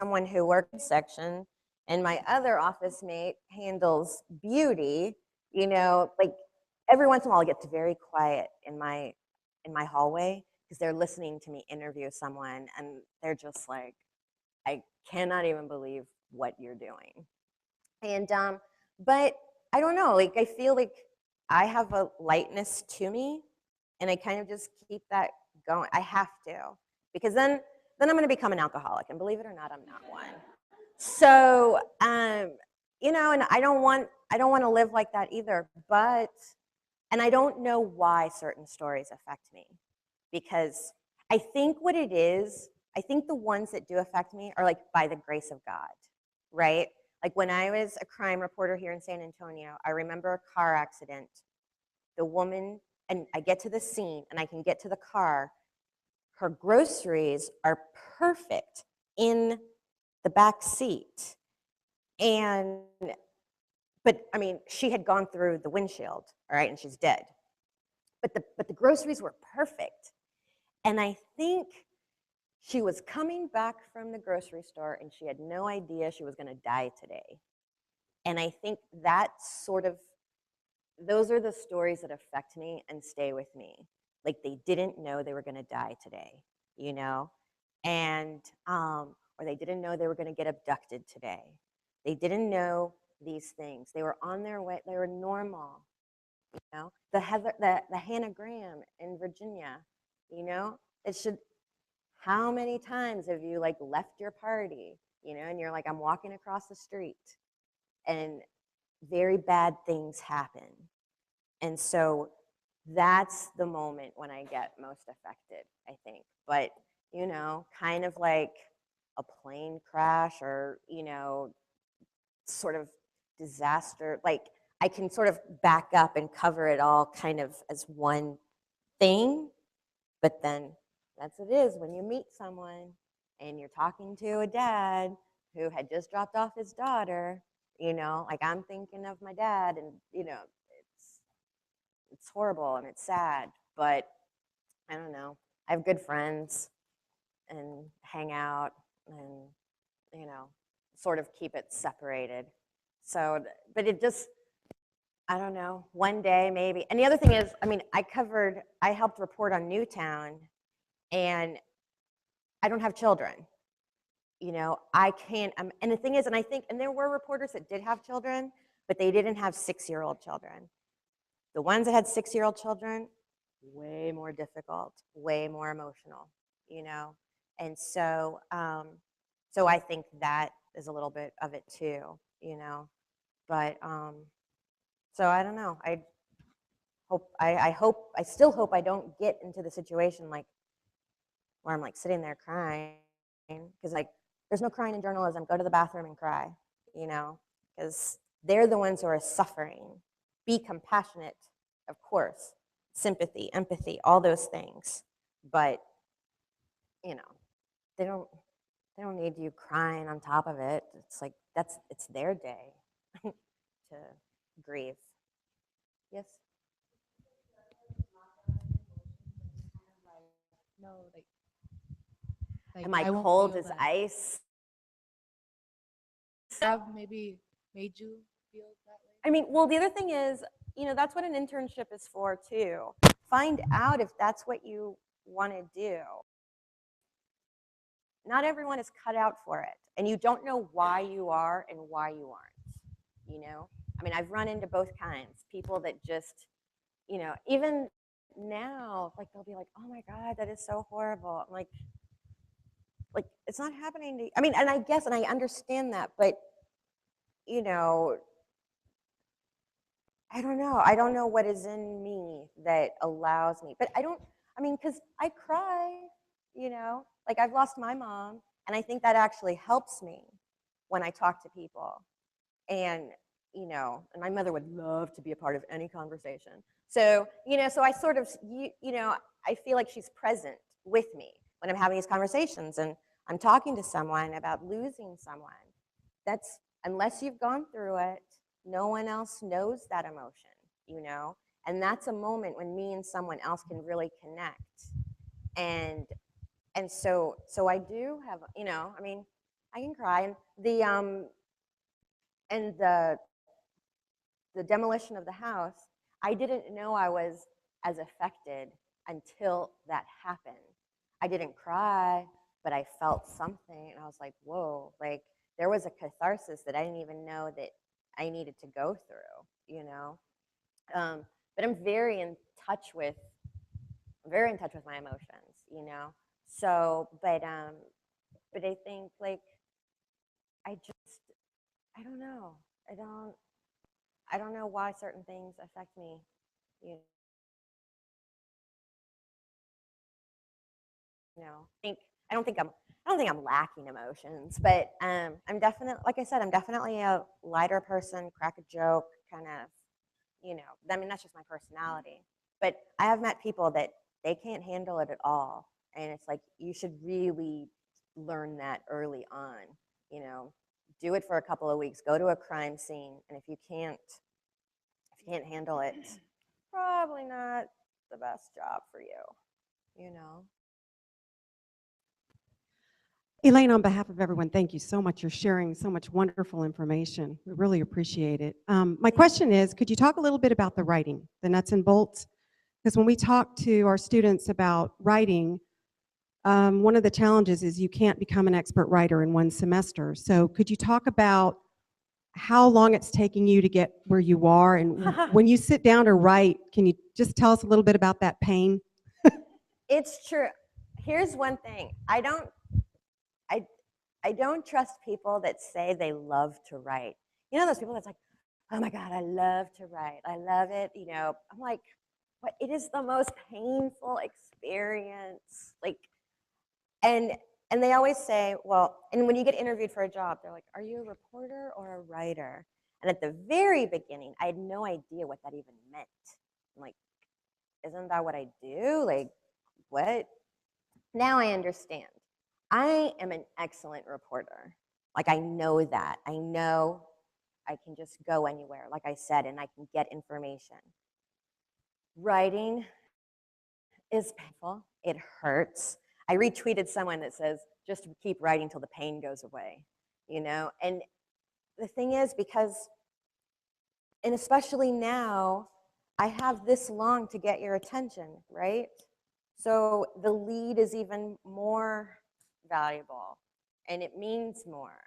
someone who works in section and my other office mate handles beauty, you know, like every once in a while I get to very quiet in my hallway because they're listening to me interview someone and they're just like, I cannot even believe what you're doing. And but I don't know, like I feel like I have a lightness to me and I kind of just keep that going. I have to, because then I'm going to become an alcoholic, and believe it or not, I'm not one. So you know, and I don't want to live like that either. But and I don't know why certain stories affect me, because I think what it is, I think the ones that do affect me are like by the grace of God, right? Like when I was a crime reporter here in San Antonio, I remember a car accident. The woman, and I get to the scene and I can get to the car, her groceries are perfect in the back seat. And, but I mean, she had gone through the windshield, all right, and she's dead. But the groceries were perfect. And I think she was coming back from the grocery store and she had no idea she was going to die today. And I think that sort of, those are the stories that affect me and stay with me. Like they didn't know they were going to die today, you know? And, or they didn't know they were going to get abducted today. They didn't know these things. They were on their way, they were normal, you know? The Hannah Graham in Virginia, you know? It should, how many times have you like left your party, you know, and you're like, I'm walking across the street and very bad things happen. And so that's the moment when I get most affected, I think. But, you know, kind of like a plane crash or, you know, sort of disaster, like I can sort of back up and cover it all kind of as one thing. But then that's what it is when you meet someone and you're talking to a dad who had just dropped off his daughter, you know, like I'm thinking of my dad, and, you know, it's horrible and it's sad, but I don't know. I have good friends and hang out and, you know, sort of keep it separated. So, but it just, I don't know, one day maybe. And the other thing is, I mean, I helped report on Newtown, and I don't have children. You know, I can't, and the thing is, and I think, and there were reporters that did have children, but they didn't have 6-year-old children. The ones that had 6-year-old children, way more difficult, way more emotional, you know? And so, so I think that is a little bit of it too, you know? But, so I don't know. I still hope I don't get into the situation like where I'm like sitting there crying, because like there's no crying in journalism. Go to the bathroom and cry, you know, because they're the ones who are suffering. Be compassionate, of course, sympathy, empathy, all those things. But, you know, they don't need you crying on top of it. It's like it's their day to grieve. Yes. No, Am I I won't cold feel as that. ice? Have maybe made you feel that way? I mean, well, the other thing is, you know, that's what an internship is for too. Find out if that's what you want to do. Not everyone is cut out for it, and you don't know why you are and why you aren't, you know? I mean, I've run into both kinds. People that just, you know, even now, like they'll be like, oh my God, that is so horrible. I'm like it's not happening to you. I mean, and I guess, and I understand that, but, you know, I don't know. I don't know what is in me that allows me, but I mean, because I cry, you know, like I've lost my mom, and I think that actually helps me when I talk to people. And, you know, and my mother would love to be a part of any conversation. So, you know, so I sort of, you know, I feel like she's present with me when I'm having these conversations and I'm talking to someone about losing someone. That's, unless you've gone through it, no one else knows that emotion, you know? And that's a moment when me and someone else can really connect. And so I do have, I mean, I can cry. And the demolition of the house, I didn't know I was as affected until that happened. I didn't cry, but I felt something, and I was like, whoa, like there was a catharsis that I didn't even know that I needed to go through. But I'm very in touch with my emotions. So, but I think like I just I don't know. I don't know why certain things affect me. You think I don't think I'm lacking emotions, but I'm definitely, like I said, I'm definitely a lighter person, crack a joke, kind of, I mean, that's just my personality. But I have met people that they can't handle it at all. And it's like, you should really learn that early on, you know, do it for a couple of weeks, go to a crime scene. And if you can't handle it, probably not the best job for you. Elaine, on behalf of everyone, thank you so much. You're sharing so much wonderful information. We really appreciate it. My question is, could you talk a little bit about the writing, the nuts and bolts? Because when we talk to our students about writing, one of the challenges is you can't become an expert writer in one semester. So could you talk about how long it's taking you to get where you are? And when you sit down to write, can you just tell us a little bit about that pain? It's true. Here's one thing. I don't trust people that say they love to write. You know those people that's like, oh my God, I love to write. I love it. I'm like, what? It is the most painful experience. Like, and they always say, well, and when you get interviewed for a job, they're like, are you a reporter or a writer? And at the very beginning, I had no idea what that even meant. I'm like, isn't that what I do? Like, what? Now I understand. I am an excellent reporter. Like, I know that. I know I can just go anywhere, like I said, and I can get information. Writing is painful. It hurts. I retweeted someone that says, just keep writing till the pain goes away, And the thing is, and especially now, I have this long to get your attention, right? So the lead is even more valuable, and it means more.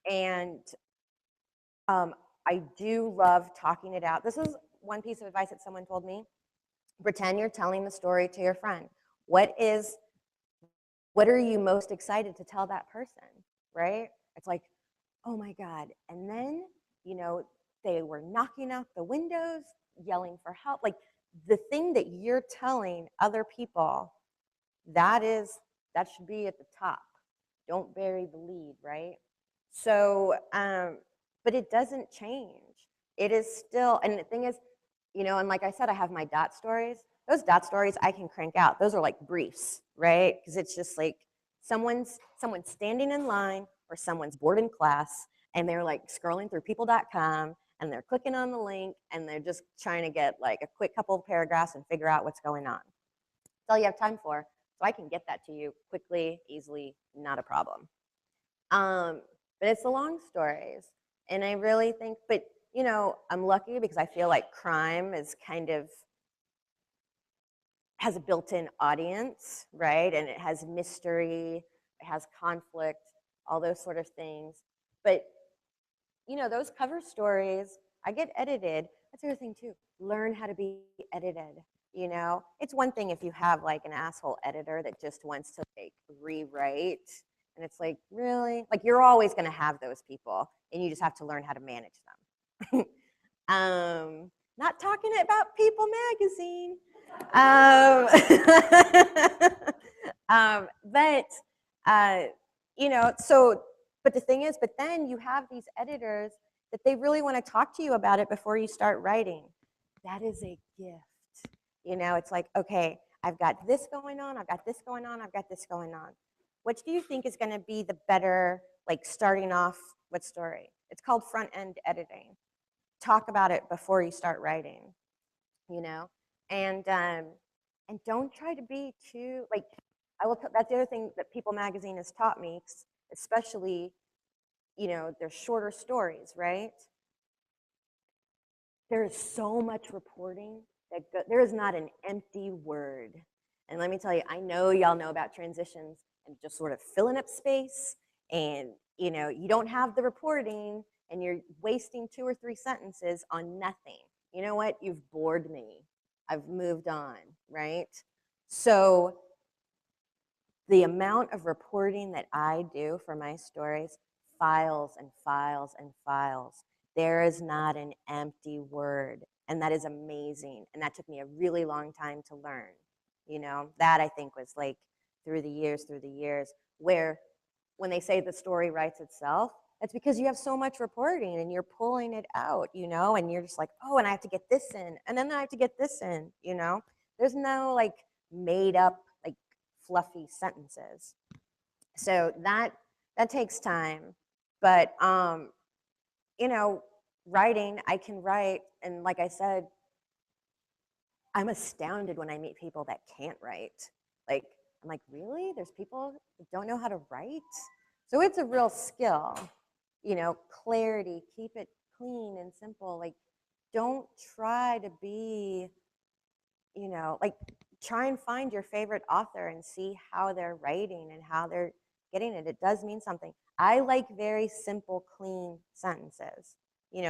And I do love talking it out. This is one piece of advice that someone told me. Pretend you're telling the story to your friend. What are you most excited to tell that person, right? It's like, oh my God. And then, they were knocking out the windows, yelling for help. Like, the thing that you're telling other people, that should be at the top. Don't bury the lead, right? So, but it doesn't change. It is still, and the thing is, and like I said, I have my dot stories. Those dot stories I can crank out. Those are like briefs, right? Because it's just like someone's standing in line or someone's bored in class and they're like scrolling through people.com and they're clicking on the link and they're just trying to get like a quick couple of paragraphs and figure out what's going on. That's all you have time for. So I can get that to you quickly, easily, not a problem. But it's the long stories. And I really think, but I'm lucky because I feel like crime is kind of has a built-in audience, right? And it has mystery, it has conflict, all those sort of things. But those cover stories, I get edited. That's the other thing too. Learn how to be edited. It's one thing if you have like an asshole editor that just wants to like rewrite, and it's like, really? Like, you're always going to have those people, and you just have to learn how to manage them. Not talking about People Magazine. But the thing is, but then you have these editors that they really want to talk to you about it before you start writing. That is a gift. It's like, okay, I've got this going on, I've got this going on, I've got this going on. What do you think is going to be the better, like, starting off with story? It's called front end editing. Talk about it before you start writing. you know, and don't try to be too like. That's the other thing that People Magazine has taught me, especially, their shorter stories, right? There is so much reporting there is not an empty word. And let me tell you, I know y'all know about transitions and just sort of filling up space, and you don't have the reporting, and you're wasting 2 or 3 sentences on nothing. You know what? You've bored me. I've moved on, right? So the amount of reporting that I do for my stories, files and files and files. There is not an empty word. And that is amazing. And that took me a really long time to learn. That I think was like through the years, where when they say the story writes itself, that's because you have so much reporting and you're pulling it out, and you're just like, oh, and I have to get this in, and then I have to get this in, There's no like made up, like fluffy sentences. So that takes time. But writing, I can write, and like I said, I'm astounded when I meet people that can't write. Like, I'm like, really? There's people that don't know how to write? So it's a real skill. Clarity, keep it clean and simple. Like, don't try to be, like, try and find your favorite author and see how they're writing and how they're getting it. It does mean something. I like very simple, clean sentences.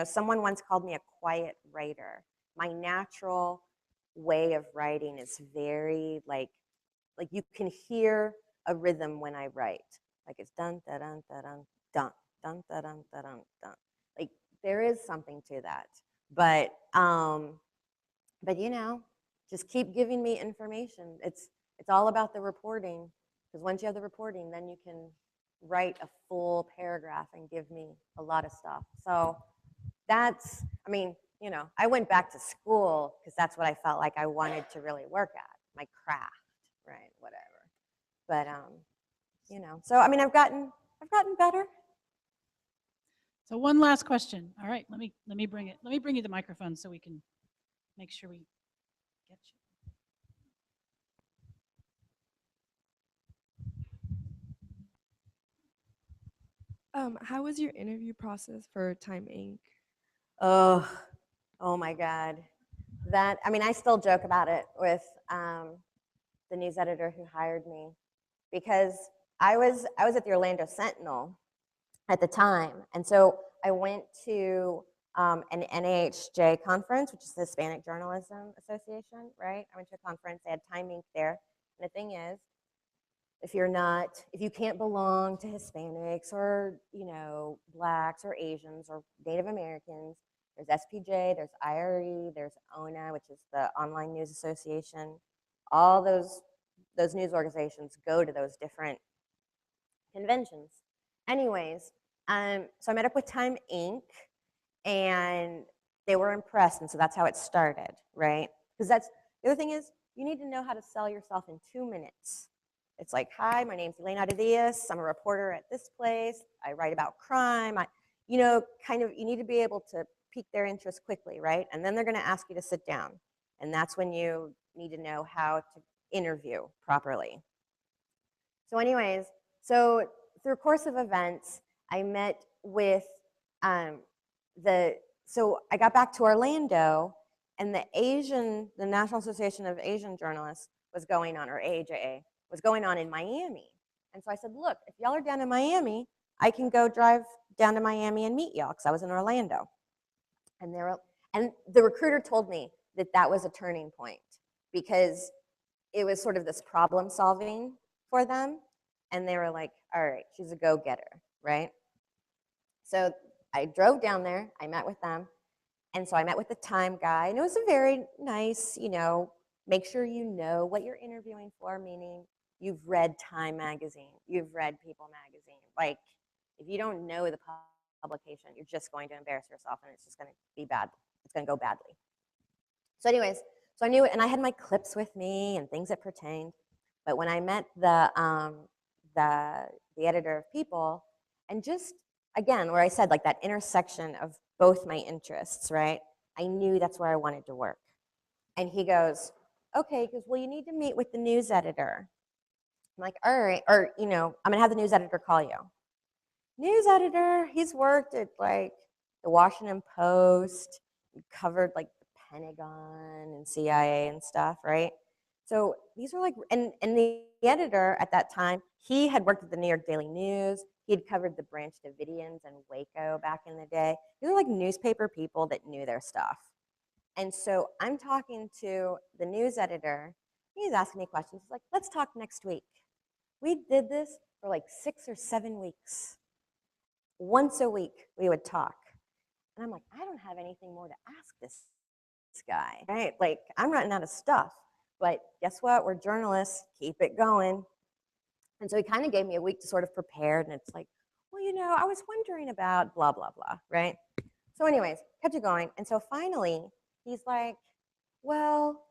Someone once called me a quiet writer. My natural way of writing is very like you can hear a rhythm when I write. Like it's dun da dun da dun dun dun da dun da dun dun. Like there is something to that. But just keep giving me information. It's all about the reporting, because once you have the reporting, then you can write a full paragraph and give me a lot of stuff. So that's, I went back to school because that's what I felt like I wanted to really work at, my craft, right? Whatever. But so I've gotten better. So one last question. All right, let me bring it. Let me bring you the microphone so we can make sure we get you. How was your interview process for Time Inc? Oh my God. I still joke about it with the news editor who hired me, because I was at the Orlando Sentinel at the time, and so I went to an NAHJ conference, which is the Hispanic Journalism Association, right? I went to a conference. They had Time Inc. there, and the thing is, if you can't belong to Hispanics or, Blacks or Asians or Native Americans, there's SPJ, there's IRE, there's ONA, which is the Online News Association. All those news organizations go to those different conventions. Anyways, so I met up with Time Inc. and they were impressed, and so that's how it started, right? Because the other thing is, you need to know how to sell yourself in 2 minutes. It's like, hi, my name's Elaine Aradillas. I'm a reporter at this place. I write about crime. You need to be able to pique their interest quickly, right? And then they're going to ask you to sit down. And that's when you need to know how to interview properly. So anyways, so through a course of events, I met with so I got back to Orlando, and the National Association of Asian Journalists was going on, or AAJA, was going on in Miami. And so I said, look, if y'all are down in Miami, I can go drive down to Miami and meet y'all, because I was in Orlando. And the recruiter told me that was a turning point, because it was sort of this problem solving for them. And they were like, all right, she's a go-getter, right? So I drove down there, I met with them. And so I met with the Time guy, and it was a very nice, make sure you know what you're interviewing for, meaning you've read Time magazine, you've read People magazine. Like, if you don't know the publication, you're just going to embarrass yourself, and it's just going to be bad. It's going to go badly. So anyways, so I knew it, and I had my clips with me and things that pertained. But when I met the editor of People, and just, again, where I said like that intersection of both my interests, right? I knew that's where I wanted to work. And he goes, okay, he goes, well, you need to meet with the news editor. I'm like, all right, or, I'm going to have the news editor call you. News editor, he's worked at like the Washington Post, covered like the Pentagon and CIA and stuff, right? So these are like, and the editor at that time, he had worked at the New York Daily News. He had covered the Branch Davidians and Waco back in the day. These are like newspaper people that knew their stuff. And so I'm talking to the news editor. He's asking me questions. He's like, let's talk next week. We did this for like 6 or 7 weeks. Once a week, we would talk. And I'm like, I don't have anything more to ask this guy, right? Like, I'm running out of stuff. But guess what? We're journalists. Keep it going. And so he kind of gave me a week to sort of prepare. And it's like, well, I was wondering about blah, blah, blah, right? So anyways, kept it going. And so finally, he's like, well,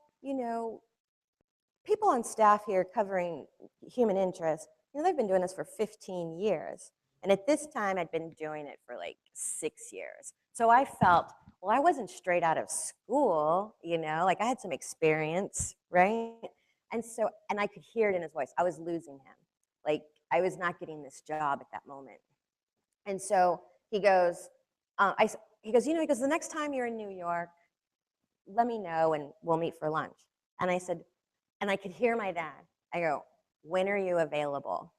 people on staff here covering human interest, they've been doing this for 15 years. And at this time, I'd been doing it for like 6 years. So I felt, well, I wasn't straight out of school, like I had some experience, right? And I could hear it in his voice. I was losing him. Like I was not getting this job at that moment. And so he goes, he goes, the next time you're in New York, let me know and we'll meet for lunch. And I said, and I could hear my dad. I go, when are you available?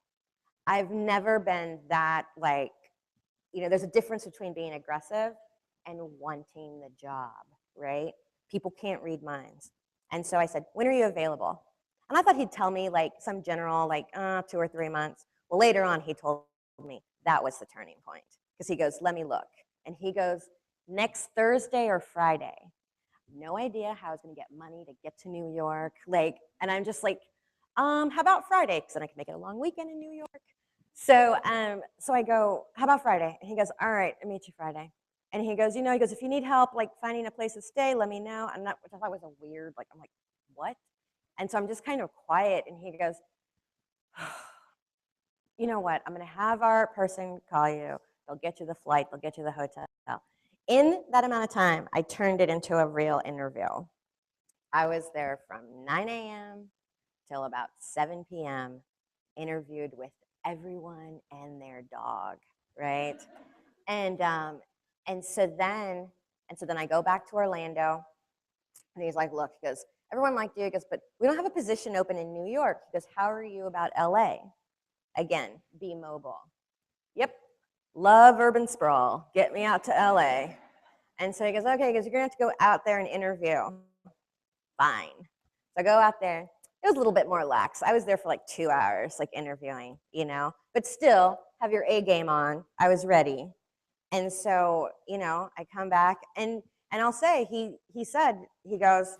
I've never been that there's a difference between being aggressive and wanting the job, right? People can't read minds. And so I said, when are you available? And I thought he'd tell me like some general, 2 or 3 months. Well, later on, he told me that was the turning point because he goes, let me look. And he goes, next Thursday or Friday. No idea how I was going to get money to get to New York. And I'm just like, how about Friday? Because then I can make it a long weekend in New York. So I go, how about Friday? And he goes, all right, I'll meet you Friday. And he goes, if you need help finding a place to stay, let me know. And that, which I thought was a weird, I'm like, what? And so I'm just kind of quiet. And he goes, you know what? I'm going to have our person call you. They'll get you the flight. They'll get you the hotel. In that amount of time, I turned it into a real interview. I was there from 9 a.m. till about 7 p.m., interviewed with everyone and their dog, right? And so then I go back to Orlando, and he's like, look, he goes, everyone liked you. He goes, but we don't have a position open in New York. He goes, how are you about LA? Again, be mobile. Yep, love urban sprawl. Get me out to LA. And so he goes, okay, he goes, you're gonna have to go out there and interview. Fine. So I go out there. It was a little bit more lax. I was there for 2 hours, interviewing, but still have your A game on. I was ready. And so, I come back and I'll say, he said, he goes,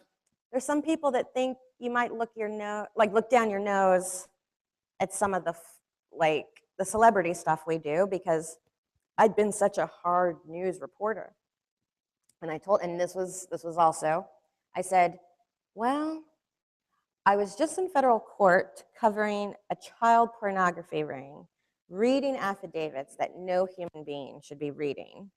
there's some people that think you might look down your nose at some of the the celebrity stuff we do because I'd been such a hard news reporter. And and this was also, I said, well, I was just in federal court covering a child pornography ring, reading affidavits that no human being should be reading.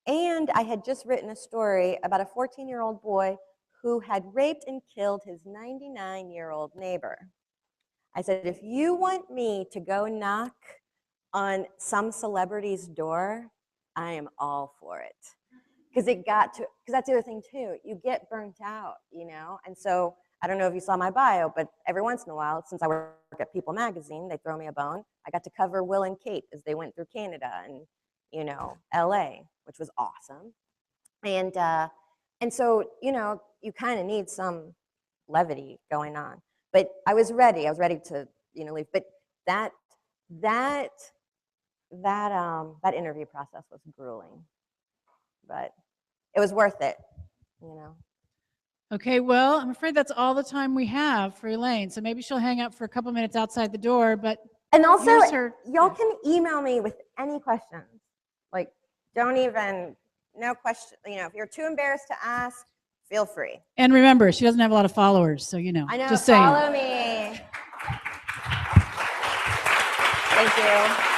And I had just written a story about a 14-year-old boy who had raped and killed his 99-year-old neighbor. I said, if you want me to go knock on some celebrity's door, I am all for it. Because that's the other thing too, you get burnt out, And so I don't know if you saw my bio, but every once in a while, since I work at People Magazine, they throw me a bone. I got to cover Will and Kate as they went through Canada and, LA, which was awesome. And so, you kind of need some levity going on. But I was ready to, leave. But that interview process was grueling, but it was worth it, Okay, well, I'm afraid that's all the time we have for Elaine. So maybe she'll hang out for a couple minutes outside the door, but And also, here's her. y'all can email me with any questions. No question, if you're too embarrassed to ask, feel free. And remember, she doesn't have a lot of followers, so I know, just saying. follow me. Thank you.